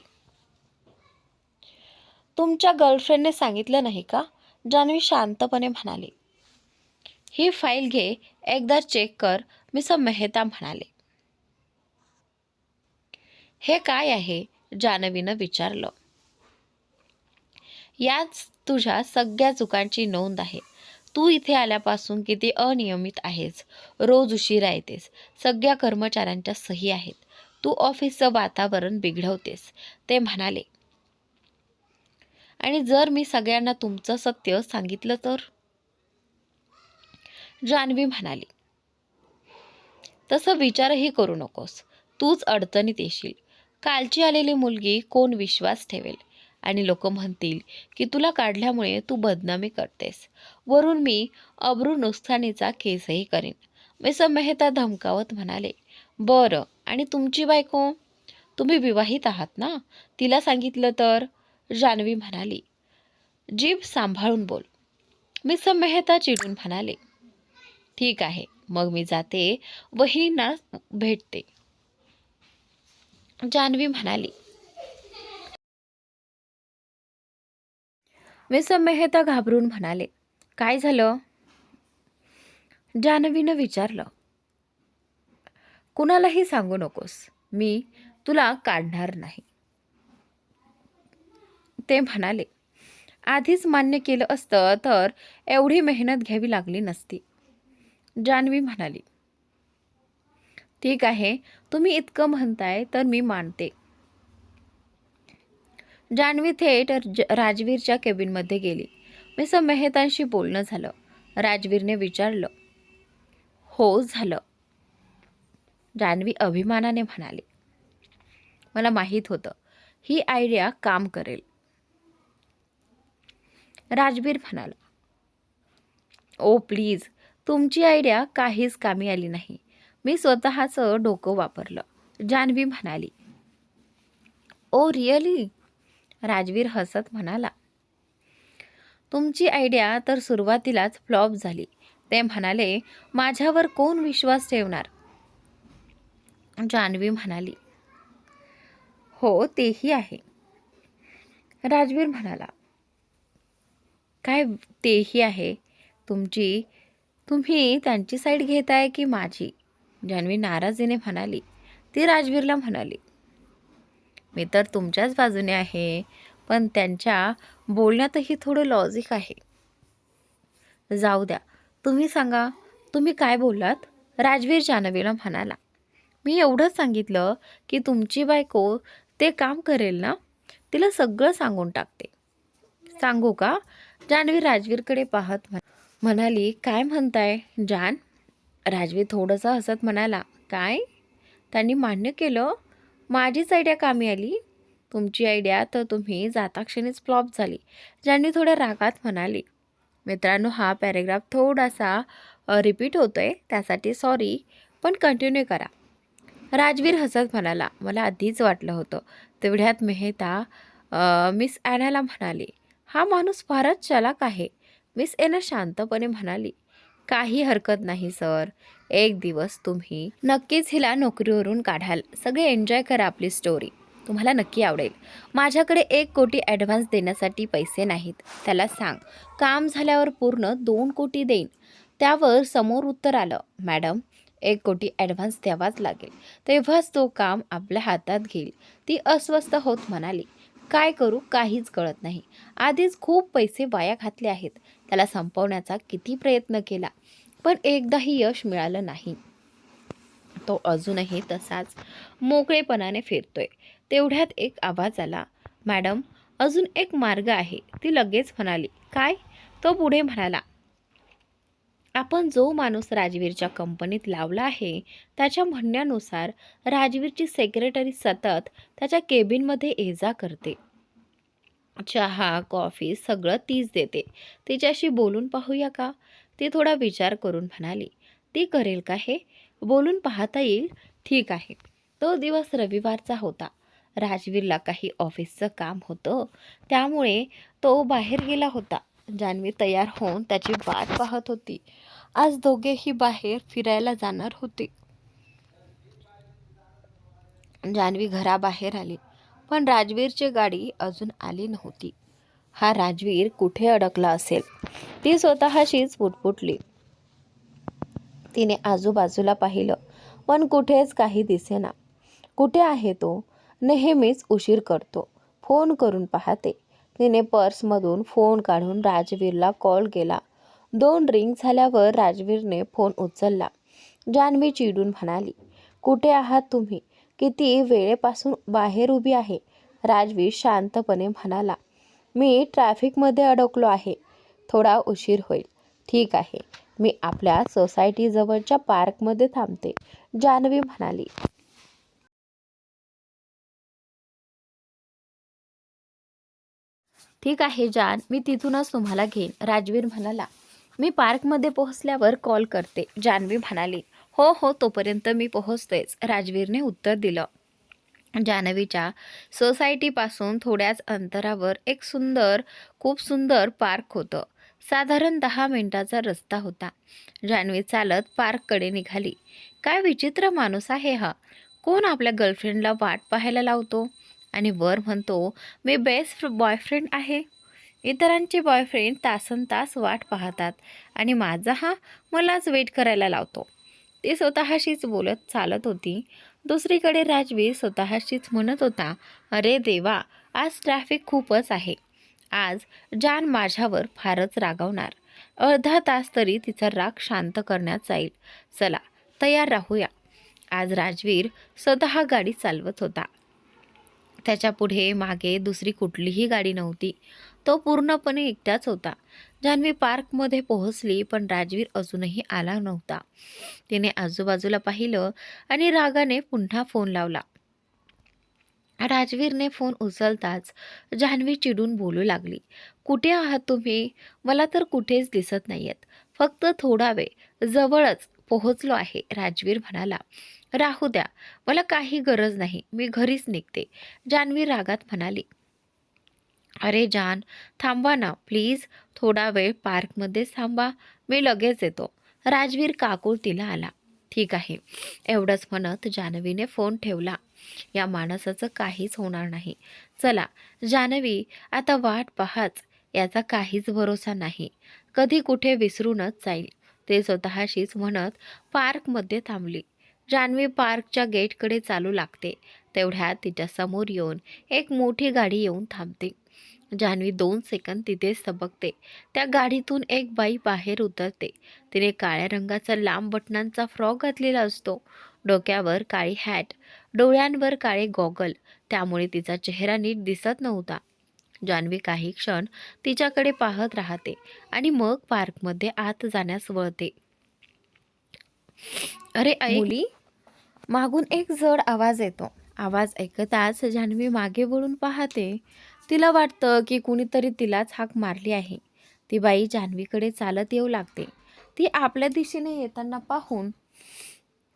तुमच्या गर्लफ्रेंडने सांगितलं नाही का? जान्हवी शांतपणे म्हणाली. ही फाईल घे, एकदा चेक कर. मिस मेहता म्हणाले. हे काय आहे? जान्हवीनं विचारलं. याच तुझ्या सगळ्या चुकांची नोंद आहे. तू इथे आल्यापासून किती अनियमित आहेस. रोज उशिरा येतेस. सगळ्या कर्मचाऱ्यांच्या सही आहेत. तू ऑफिसचं वातावरण बिघडवतेस. ते म्हणाले. आणि जर मी सगळ्यांना तुमचं सत्य सांगितलं तर? जान्हवी म्हणाली. तसं विचारही करू नकोस. तूच अडचणीत येशील. कालची आलेली मुलगी कोण विश्वास ठेवेल? आणि लोक म्हणतील की तुला काढल्यामुळे तू बदनामी करतेस. वरून मी अब्रू नुकसानीचा केसही करीन. मिस मेहता धमकावत म्हणाले. बरं, आणि तुमची बायको? तुम्ही विवाहित आहात ना? तिला सांगितलं तर? जान्हवी म्हणाली. जीभ सांभाळून बोल. मिस मेहता चिडून म्हणाले. ठीक आहे, मग मी जाते, वहिनींना भेटते. जान्हवी म्हणाली. मिस मेहता घाबरून म्हणाले. काय झालं? जान्हवीनं विचारलं. कुणालाही सांगू नकोस. मी तुला काढणार नाही. ते म्हणाले. आधीच मान्य केलं असतं तर एवढी मेहनत घ्यावी लागली नसती. जान्हवी म्हणाली. ठीक आहे, तुम्ही इतकं म्हणताय तर मी मानते. जान्हवी थेट राजवीरच्या केबिनमध्ये गेली. मिस मेहतांशी बोलणं झालं. राजवीरने विचारलं. हो झालं. जान्हवी अभिमानाने म्हणाली. मला माहीत होतं ही आयडिया काम करेल. राजवीर म्हणाला. ओ प्लीज, तुमची आयडिया काहीच कामी आली नाही. मी स्वतःचं डोकं वापरलं. जान्हवी म्हणाली. Oh really? राजवीर हसत म्हणाला. तुमची आयडिया तर सुरुवातीलाच फ्लॉप झाली. ते म्हणाले. माझ्यावर कोण विश्वास ठेवणार? जान्हवी म्हणाली. हो, तेही आहे. राजवीर म्हणाला. काय तेही आहे? तुम्ही त्यांची साईड घेताय की माझी? जान्हवी नाराजीने म्हणाली. ती राजवीरला म्हणाली. मी तर तुमच्याच बाजूने आहे, पण त्यांच्या बोलण्यातही थोडं लॉजिक आहे. जाऊ द्या, तुम्ही सांगा, तुम्ही काय बोललात? राजवीर जान्हवीला म्हणाला. मी एवढंच सांगितलं की तुमची बायको ते काम करेल ना, तिला सगळं सांगून टाकते. सांगू का? जान्हवी राजवीरकडे पाहत म्हणाली. काय म्हणताय जान? राजवीर थोडंसं हसत म्हणाला. काय? त्यांनी मान्य केलं? माझीच आयडिया कामी आली? तुमची आयडिया तर तुम्ही जाताक्षणीच फ्लॉप झाली. जान्हवी थोड्या रागात म्हणाली. मित्रांनो, हा पॅरेग्राफ थोडासा रिपीट होतोय, त्यासाठी सॉरी, पण कंटिन्यू करा. राजवीर हसत म्हणाला, मला आधीच वाटलं होतं. तेवढ्यात मेहता मिस ॲनाला म्हणाली, हा माणूस फारच चालाक आहे. मिस एना शांतपणे म्हणाली, काही हरकत नाही सर. एक दिवस तुम्ही नक्कीच हिला नोकरीवरून काढाल. सगळे एन्जॉय करा आपली स्टोरी. तुम्हाला नक्की आवडेल. माझ्याकडे 1 कोटी ॲडव्हान्स देण्यासाठी पैसे नाहीत. त्याला सांग, काम झाल्यावर पूर्ण 2 कोटी देईन. त्यावर समोर उत्तर आलं, मॅडम 1 कोटी ॲडव्हान्स द्यावाच लागेल. तेव्हाच तो काम आपल्या हातात घेईल. ती अस्वस्थ होत म्हणाली, काय करू काहीच कळत नाही. आधीच खूप पैसे वाया घातले आहेत. त्याला संपवण्याचा किती प्रयत्न केला, पण एकदाही यश मिळालं नाही. तो अजूनही तसाच मोकळेपणाने फिरतोय. तेवढ्यात एक आवाज आला, मॅडम अजून एक मार्ग आहे. ती लगेच म्हणाली, काय? तो पुढे म्हणाला, आपण जो माणूस राजवीरच्या कंपनीत लावला आहे त्याच्या म्हणण्यानुसार राजवीरची सेक्रेटरी सतत त्याच्या केबिनमध्ये ये जा करते. चहा कॉफी सगळं तीच देते. तिच्याशी बोलून पाहूया का? ती थोडा विचार करून म्हणाली, ती करेल का हे? बोलून पाहता येईल. ठीक आहे. तो दिवस रविवारचा होता. राजवीरला काही ऑफिसचं काम होतं, त्यामुळे तो बाहेर गेला होता. जान्हवी तयार होऊन त्याची वाट पाहत होती. आज दोघेही बाहेर फिरायला जाणार होते. जान्हवी घराबाहेर आली, पण राजवीरची गाडी अजून आली नव्हती. हा राजवीर कुठे अडकला असेल? ती स्वतःशीच पुटपुटली. तिने आजूबाजूला पाहिलं, पण कुठेच काही दिसेना. कुठे आहे तो? नेहमीच उशीर करतो. फोन करून पाहते. तिने पर्समधून फोन काढून राजवीरला कॉल केला. 2 रिंग झाल्यावर राजवीरने फोन उचलला. जान्हवी चिडून म्हणाली, कुठे आहात तुम्ही? किती वेळेपासून बाहेर उभी आहे. राजवीर शांतपणे म्हणाला, मी ट्रॅफिकमध्ये अडकलो आहे. थोडा उशीर होईल. ठीक आहे, मी आपल्या सोसायटीजवळच्या पार्कमध्ये थांबते, जान्हवी म्हणाली. ठीक आहे जान, मी तिथूनच तुम्हाला घेईन, राजवीर म्हणाला. मी पार्कमध्ये पोहोचल्यावर कॉल करते, जान्हवी म्हणाली. हो हो, तोपर्यंत मी पोहोचतेच, राजवीरने उत्तर दिलं. जान्हवीच्या सोसायटीपासून थोड्याच अंतरावर एक खूप सुंदर पार्क होतं. साधारण 10 मिनिटाचा रस्ता होता. जान्हवी चालत पार्ककडे निघाली. काय विचित्र माणूस आहे हा. कोण आपल्या गर्लफ्रेंडला वाट पाहायला लावतो आणि वर म्हणतो, मी बेस्ट बॉयफ्रेंड आहे. इतरांचे बॉयफ्रेंड तासनतास वाट पाहतात आणि माझा हा मलाच वेट करायला लावतो. ती स्वतःशीच बोलत चालत होती. दुसरीकडे राजवीर स्वतःशीच म्हणत होता, अरे देवा, आज ट्रॅफिक खूपच आहे. आज जान माझ्यावर फारच रागावणार. अर्धा तास तरी तिचा राग शांत करण्यात जाईल. चला तयार राहूया. आज राजवीर स्वतः गाडी चालवत होता. त्याच्या पुढे मागे दुसरी कुठलीही गाडी नव्हती. तो पूर्णपणे एकटाच होता. जान्हवी पार्कमध्ये पोहोचली, पण राजवीर अजूनही आला नव्हता. तिने आजूबाजूला पाहिलं आणि रागाने पुन्हा फोन लावला. राजवीरने फोन उचलताच जान्हवी चिडून बोलू लागली, कुठे आहात तुम्ही? मला तर कुठेच दिसत नाहीयेत. फक्त थोडा वेळ, जवळच पोहोचलो आहे, राजवीर म्हणाला. राहू द्या, मला काही गरज नाही, मी घरीच निघते, जान्हवी रागात म्हणाली. अरे जान, थांबा ना प्लीज, थोडा वेळ पार्कमध्येच थांबा, मी लगेच येतो, राजवीर काकुळतीला आला. ठीक आहे, एवढंच म्हणत जान्हवीने फोन ठेवला. या माणसाचं काहीच होणार नाही. चला जान्हवी, आता वाट पाहाच, याचा काहीच भरोसा नाही, कधी कुठे विसरूनच जाईल, ते स्वतःशीच म्हणत पार्कमध्ये थांबली. जान्हवी पार्कच्या गेटकडे चालू लागते. तेवढ्यात तिच्या समोर येऊन एक मोठी गाडी येऊन थांबते. जान्हवी 2 सेकंद तिथेच थबकते. त्या गाडीतून एक बाई बाहेर उतरते. तिने काळ्या रंगाचा लांब बटनांचा फ्रॉक घातलेला असतो. डोक्यावर काळी हॅट, डोळ्यांवर काळे गॉगल, त्यामुळे तिचा चेहरा नीट दिसत नव्हता. जान्हवी काही क्षण तिच्याकडे पाहत राहते आणि मग पार्कमध्ये आत जाण्यास वळते. अरे ऐक मुली, मागून एक जड आवाज येतो. आवाज ऐकताच जान्हवी मागे वळून पाहते. तिला वाटतं की कुणीतरी तिलाच हाक मारली आहे. ती बाई जान्हवीकडे चालत येऊ लागते. ती आपल्या दिशेने येताना पाहून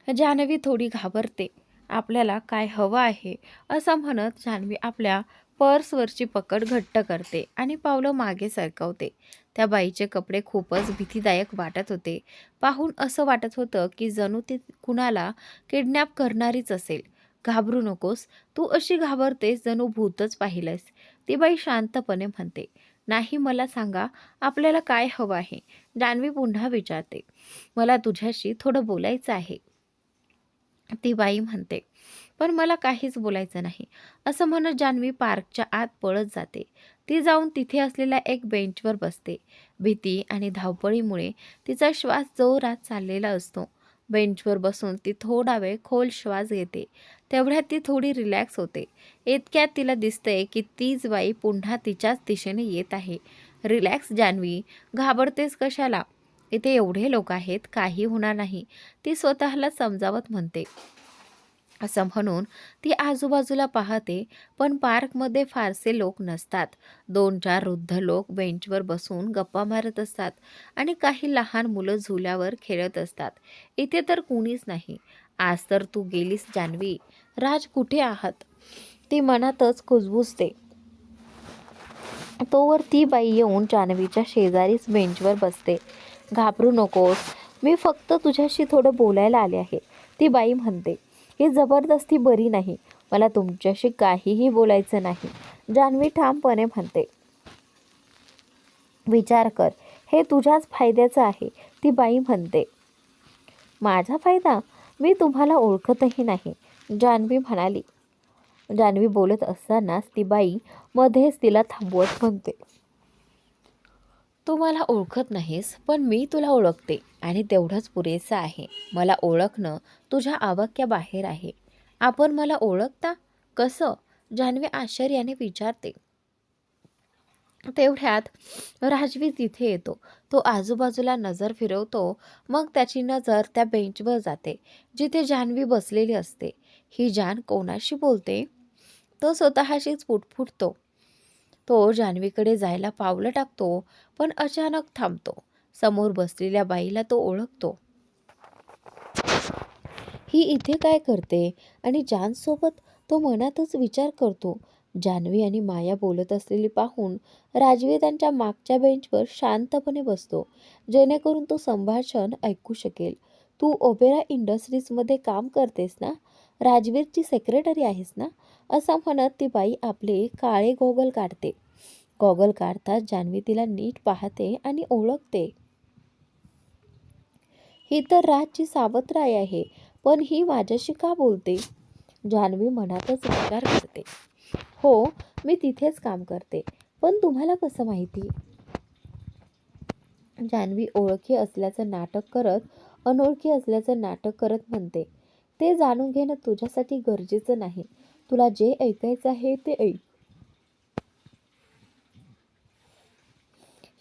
जान्हवी थोडी घाबरते. आपल्याला काय हवं आहे असं म्हणत जान्हवी आपल्या पर्सवरची पकड घट्ट करते आणि पावलं मागे सरकवते. त्या बाईचे कपडे खूपच भीतीदायक वाटत होते. पाहून असं वाटत होतं की जणू ती कुणाला किडनॅप करणारीच असेल. घाबरू नकोस, तू अशी घाबरतेस जणू भूतच पाहिलंस, ती बाई शांतपणे म्हणते. नाही, मला सांगा, आपल्याला काय हवं आहे? जान्हवी पुन्हा विचारते. मला तुझ्याशी थोडं बोलायचं आहे, ती बाई म्हणते. पण मला काहीच बोलायचं नाही, असं म्हणत जान्हवी पार्कच्या आत पळत जाते. ती जाऊन तिथे असलेल्या एक बेंचवर बसते. भीती आणि धावपळीमुळे तिचा श्वास जोरात चाललेला असतो. बेंचवर बसून ती थोडा वेळ खोल श्वास घेते. तेवढ्यात ती थोडी रिलॅक्स होते. इतक्यात तिला दिसतंय की तीच बाई पुन्हा तिच्याच दिशेने येत आहे. रिलॅक्स जान्हवी, घाबरतेस कशाला? इथे एवढे लोक आहेत, काही होणार नाही, ती स्वतःला समजावत म्हणते. असं म्हणून ती आजूबाजूला पाहते, पण पार्कमध्ये फारसे लोक नसतात. 2-4 वृद्ध लोक बेंचवर बसून गप्पा मारत असतात आणि काही लहान मुलं झुल्यावर खेळत असतात. इथे तर कुणीच नाही. आज तर तू गेलीस जान्हवी. राज कुठे आहात? ती मनातच कुजबुजते. तोवर ती बाई येऊन जान्हवीच्या शेजारीच बेंचवर बसते. घाबरू नकोस, मी फक्त तुझ्याशी थोडं बोलायला आले आहे, ती बाई म्हणते. ही जबरदस्ती बरी नाही, मला तुमच्याशी काहीही बोलायचं नाही, जान्हवी ठामपणे म्हणते. विचार कर, हे तुझ्याच फायद्याचं आहे, ती बाई म्हणते. माझा फायदा? मी तुम्हाला ओळखतही नाही, जान्हवी म्हणाली. जान्हवी बोलत असतानाच ती बाई मध्येच तिला थांबवत म्हणते. तू मला ओळखत नाहीस, पण मी तुला ओळखते आणि तेवढंच पुरेसं आहे. मला ओळखणं तुझ्या आवाक्याबाहेर आहे. आपण मला ओळखता? कसं? जान्हवी आश्चर्याने विचारते. तेवढ्यात राजवी तिथे येतो. तो आजूबाजूला नजर फिरवतो, मग त्याची नजर त्या बेंचवर जाते जिथे जान्हवी बसलेली असते. ही जान कोणाशी बोलते? तो स्वतःशीच पुटपुटतो. तो जान्हवीकडे जायला पावलं टाकतो, पण अचानक थांबतो. समोर बसलेल्या बाईला तो ओळखतो. ही इथे काय करते आणि जानसोबत? तो मनातच विचार करतो. जान्हवी आणि माया बोलत असलेली पाहून राजवीर त्यांच्या मागच्या बेंचवर शांतपणे बसतो, जेणेकरून तो संभाषण ऐकू शकेल. तू ओपेरा इंडस्ट्रीजमध्ये काम करतेस ना? राजवीरची सेक्रेटरी आहेस ना? असं म्हणत ती बाई आपले काळे गॉगल काढते. गॉगल काढताच जान्हवी तिला नीट पाहते आणि ओळखते. ही तर राजची सावत्र आहे, पण ही माझ्याशी का बोलते? जान्हवी मनातच विचार करते. हो, मी तिथेच काम करते, पण तुम्हाला कसं माहिती? जान्हवी ओळखी असल्याचं नाटक करत, अनोळखी असल्याचं नाटक करत म्हणते. ते जाणून घेणं तुझ्यासाठी गरजेचं नाही. तुला जे ऐकायचं आहे ते ऐक.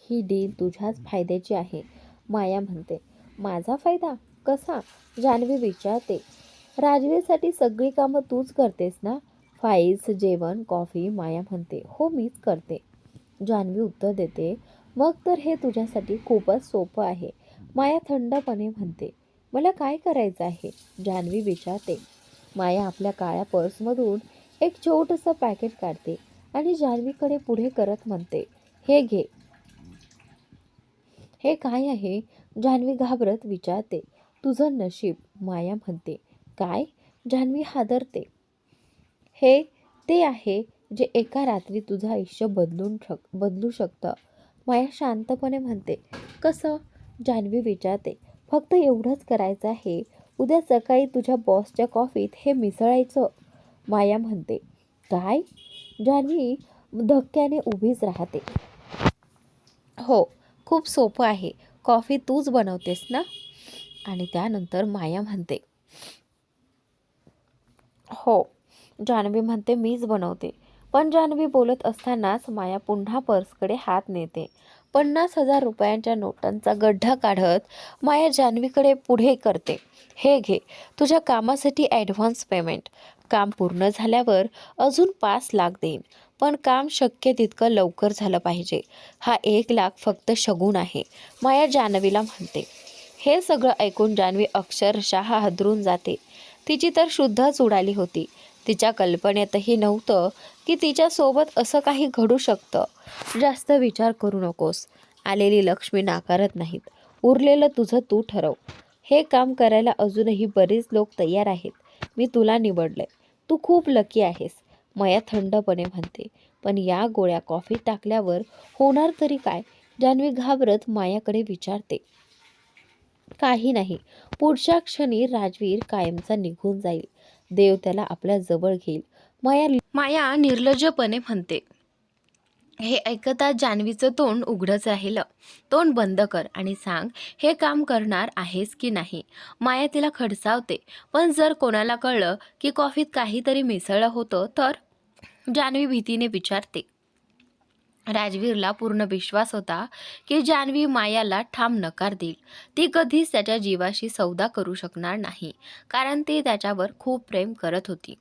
ही डील तुझ्याच फायद्याची आहे, माया म्हणते. माझा फायदा? कसा? जान्हवी विचारते. राजवीरसाठी सगळी कामं तूच करतेस ना? फाईल्स, जेवण, कॉफी, माया म्हणते. हो, मीच करते, जान्हवी उत्तर देते. मग तर हे तुझ्यासाठी खूपच सोपं आहे, माया थंडपणे म्हणते. मला काय करायचं आहे? जान्हवी विचारते. माया आपल्या काळ्या पर्समधून एक छोटंसं पॅकेट काढते आणि जान्हवीकडे पुढे करत म्हणते, हे घे. हे काय आहे? जान्हवी घाबरत विचारते. तुझं नशीब, माया म्हणते. काय? जान्हवी हादरते. हे ते आहे जे एका रात्री तुझं आयुष्य बदलू शकतं, माया शांतपणे म्हणते. कसं? जान्हवी विचारते. फक्त एवढंच करायचं आहे, उद्या सकाळी तुझ्या बॉसच्या कॉफीत हे मिसळायचं, माया म्हणते. काय? जान्हवी धक्क्याने उभीच राहते. हो, खूप सोपं आहे. कॉफी तूच बनवतेस ना? आणि त्यानंतर माया म्हणते. हो, जान्हवी म्हणते, मीच बनवते. पण जान्हवी बोलत असतानाच माया पुन्हा पर्सकडे हात नेते. 50,000 रुपयांच्या नोटांचा गड्ढा काढत माया जान्हवीकडे पुढे करते. हे घे, तुझ्या कामासाठी ॲडव्हान्स पेमेंट. काम पूर्ण झाल्यावर अजून 5 लाख देईन. पण काम शक्य तितकं लवकर झालं पाहिजे. हा 1,00,000 फक्त शगुन आहे, माया जान्हवीला म्हणते. हे सगळं ऐकून जान्हवी अक्षरशः हादरून जाते. तिची तर शुद्धच उडाली होती. तिच्या कल्पनेतही नव्हतं की तिच्यासोबत असं काही घडू शकतं. जास्त विचार करू नकोस. आलेली लक्ष्मी नाकारत नाहीत. उरलेलं तुझं तू ठरव. हे काम करायला अजूनही बरेच लोक तयार आहेत. मी तुला निवडलंय. तू खूप लकी आहेस, माया थंडपणे म्हणते. पण या गोळ्या कॉफीत टाकल्यावर होणार तरी काय? जान्हवी घाबरत मायाकडे विचारते. काही नाही. पुढच्या क्षणी राजवीर कायमचा निघून जाईल. देव त्याला आपल्या जवळ घेईल, माया निर्लज्जपणे म्हणते. हे ऐकता जान्हवीचं तोंड उघडच राहिलं. तोंड बंद कर आणि सांग, हे काम करणार आहेस की नाही? माया तिला खडसावते. पण जर कोणाला कळलं की कॉफीत काहीतरी मिसळलं होतं तर? जान्हवी भीतीने विचारते. राजवीरला पूर्ण विश्वास होता की जान्हवी मायाला ठाम नकार देईल. ती कधीच त्याच्या जीवाशी सौदा करू शकणार नाही, कारण ती त्याच्यावर खूप प्रेम करत होती.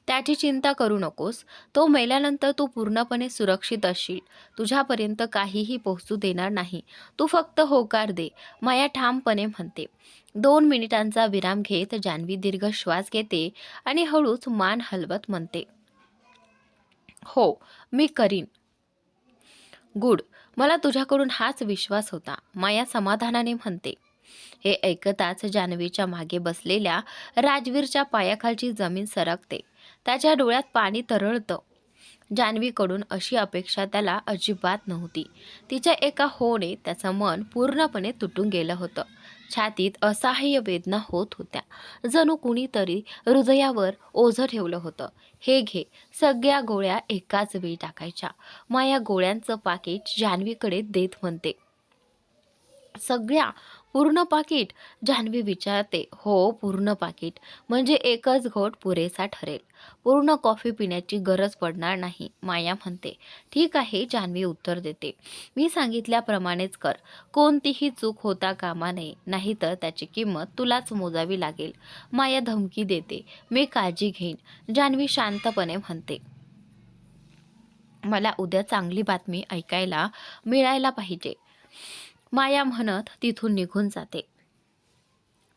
त्याची चिंता करू नकोस. तो मेल्यानंतर तू पूर्णपणे सुरक्षित असशील. तुझ्यापर्यंत काहीही पोहोचू देणार नाही. तू फक्त होकार दे, माया ठामपणे म्हणते. 2 मिनिटांचा विराम घेत जान्हवी दीर्घ श्वास घेते आणि हळूच मान हलवत म्हणते. हो, मी करीन. गुड. मला तुझ्याकडून हाच विश्वास होता, माया समाधानाने म्हणते. हे ऐकताच जान्हवीच्या मागे बसलेल्या राजवीरच्या पायाखालची जमीन सरकते. त्याच्या डोळ्यात पाणी तरळतं. जान्हवीकडून अशी अपेक्षा त्याला अजिबात नव्हती. तिच्या एका होने त्याचं मन पूर्णपणे तुटून गेलं होतं. छातीत असह्य वेदना होत होत्या. जणू कुणीतरी हृदयावर ओझं ठेवलं होतं. हे घे. सगळ्या गोळ्या एकाच वेळी टाकायच्या, माया गोळ्यांचं पाकिट जान्हवीकडे देत म्हणते. सगळ्या? पूर्ण पाकिट? जान्हवी विचारते. हो, पूर्ण पाकिट. म्हणजे एकच घोट पुरेसा ठरेल. पूर्ण कॉफी पिण्याची गरज पडणार नाही, माया म्हणते. ठीक आहे, जान्हवी उत्तर देते. मी सांगितल्याप्रमाणेच कर. कोणतीही चूक होता कामा नये, नाहीतर त्याची किंमत तुलाच मोजावी लागेल, माया धमकी देते. मी काळजी घेईन, जान्हवी शांतपणे म्हणते. मला उद्या चांगली बातमी ऐकायला मिळायला पाहिजे, माया म्हणत तिथून निघून जाते.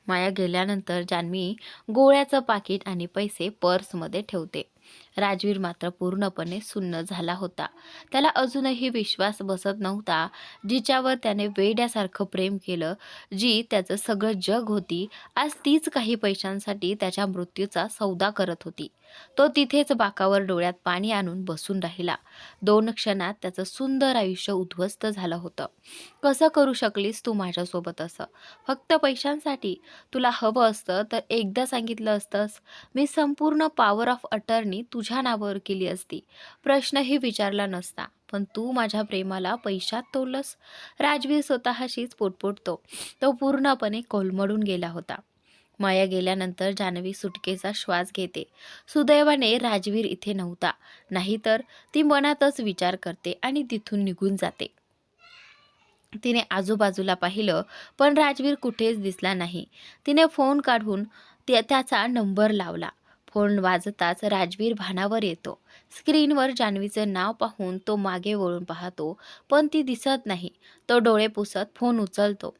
माया गेल्यानंतर जान्हवी गोळ्याचं पाकिट आणि पैसे पर्समध्ये ठेवते. राजवीर मात्र पूर्णपणे सुन्न झाला होता. त्याला अजूनही विश्वास बसत नव्हता. जिच्यावर त्याने वेड्यासारखं प्रेम केलं, जी त्याचं सगळं जग होती, आज तीच काही पैशांसाठी त्याच्या मृत्यूचा सौदा करत होती. तो तिथेच बाकावर डोळ्यात पाणी आणून बसून राहिला. 2 क्षणात त्याचं सुंदर आयुष्य उद्ध्वस्त झालं होतं. कसं करू शकलीस तू माझ्यासोबत असं? फक्त पैशांसाठी? तुला हवं असतं तर एकदा सांगितलं असतंस. मी संपूर्ण पॉवर ऑफ अटर्नी तुझ्या नावावर केली असती. प्रश्नही विचारला नसता. पण तू माझ्या प्रेमाला पैशात तोलस. राजवीर स्वतःशीच पुटपुटतो. तो पूर्णपणे कोलमडून गेला होता. माया गेल्यानंतर जान्हवी सुटकेचा श्वास घेते. सुदैवाने राजवीर इथे नव्हता, नाहीतर ती मनातच विचार करते आणि तिथून निघून जाते. तिने आजूबाजूला पाहिलं, पण राजवीर कुठेच दिसला नाही. तिने फोन काढून त्याचा नंबर लावला. फोन वाजताच राजवीर भानावर येतो. स्क्रीनवर जान्हवीचं नाव पाहून तो मागे वळून पाहतो, पण ती दिसत नाही. तो डोळे पुसत फोन उचलतो.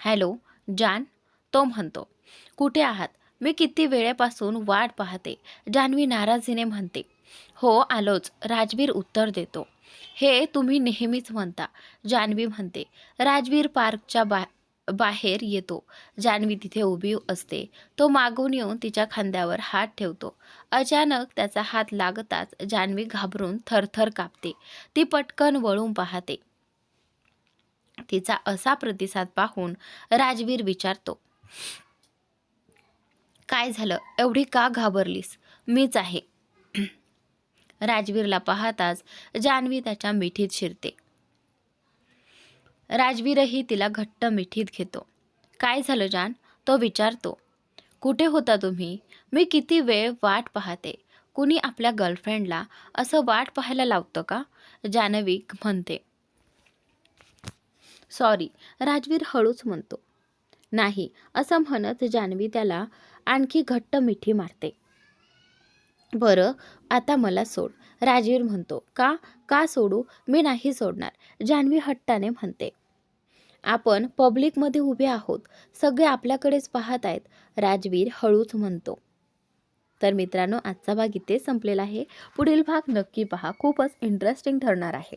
हॅलो जान, तो म्हणतो. कुठे आहात? मी किती वेळेपासून वाट पाहते, जान्हवी नाराजीने म्हणते. हो आलोच, राजवीर उत्तर देतो. हे तुम्ही नेहमीच म्हणता, जान्हवी म्हणते. राजवीर पार्कच्या बाहेर येतो. जान्हवी तिथे उभी असते. तो मागून येऊन तिच्या खांद्यावर हात ठेवतो. अचानक त्याचा हात लागताच जान्हवी घाबरून थरथर कापते. ती पटकन वळून पाहते. तिचा असा प्रतिसाद पाहून राजवीर विचारतो. काय झालं? एवढी का घाबरलीस? मीच आहे. राजवीरला पाहताच जान्हवी त्याच्या मिठीत शिरते. राजवीरही तिला घट्ट मिठीत घेतो. काय झालं जान? तो विचारतो. कुठे होता तुम्ही? मी किती वेळ वाट पाहते. कुणी आपल्या गर्लफ्रेंडला असं वाट पाहायला लावतं का? जान्हवी म्हणते. सॉरी, राजवीर हळूच म्हणतो. नाही, असं म्हणत जान्हवी त्याला आणखी घट्ट मिठी मारते. बरं, आता मला सोड, राजवीर म्हणतो. का? का सोडू? मी नाही सोडणार, जान्हवी हट्टाने म्हणते. आपण पब्लिकमध्ये उभे आहोत, सगळे आपल्याकडेच पाहत आहेत, राजवीर हळूच म्हणतो. तर मित्रांनो, आजचा भाग इथे संपलेला आहे. पुढील भाग नक्की पहा, खूपच इंटरेस्टिंग ठरणार आहे.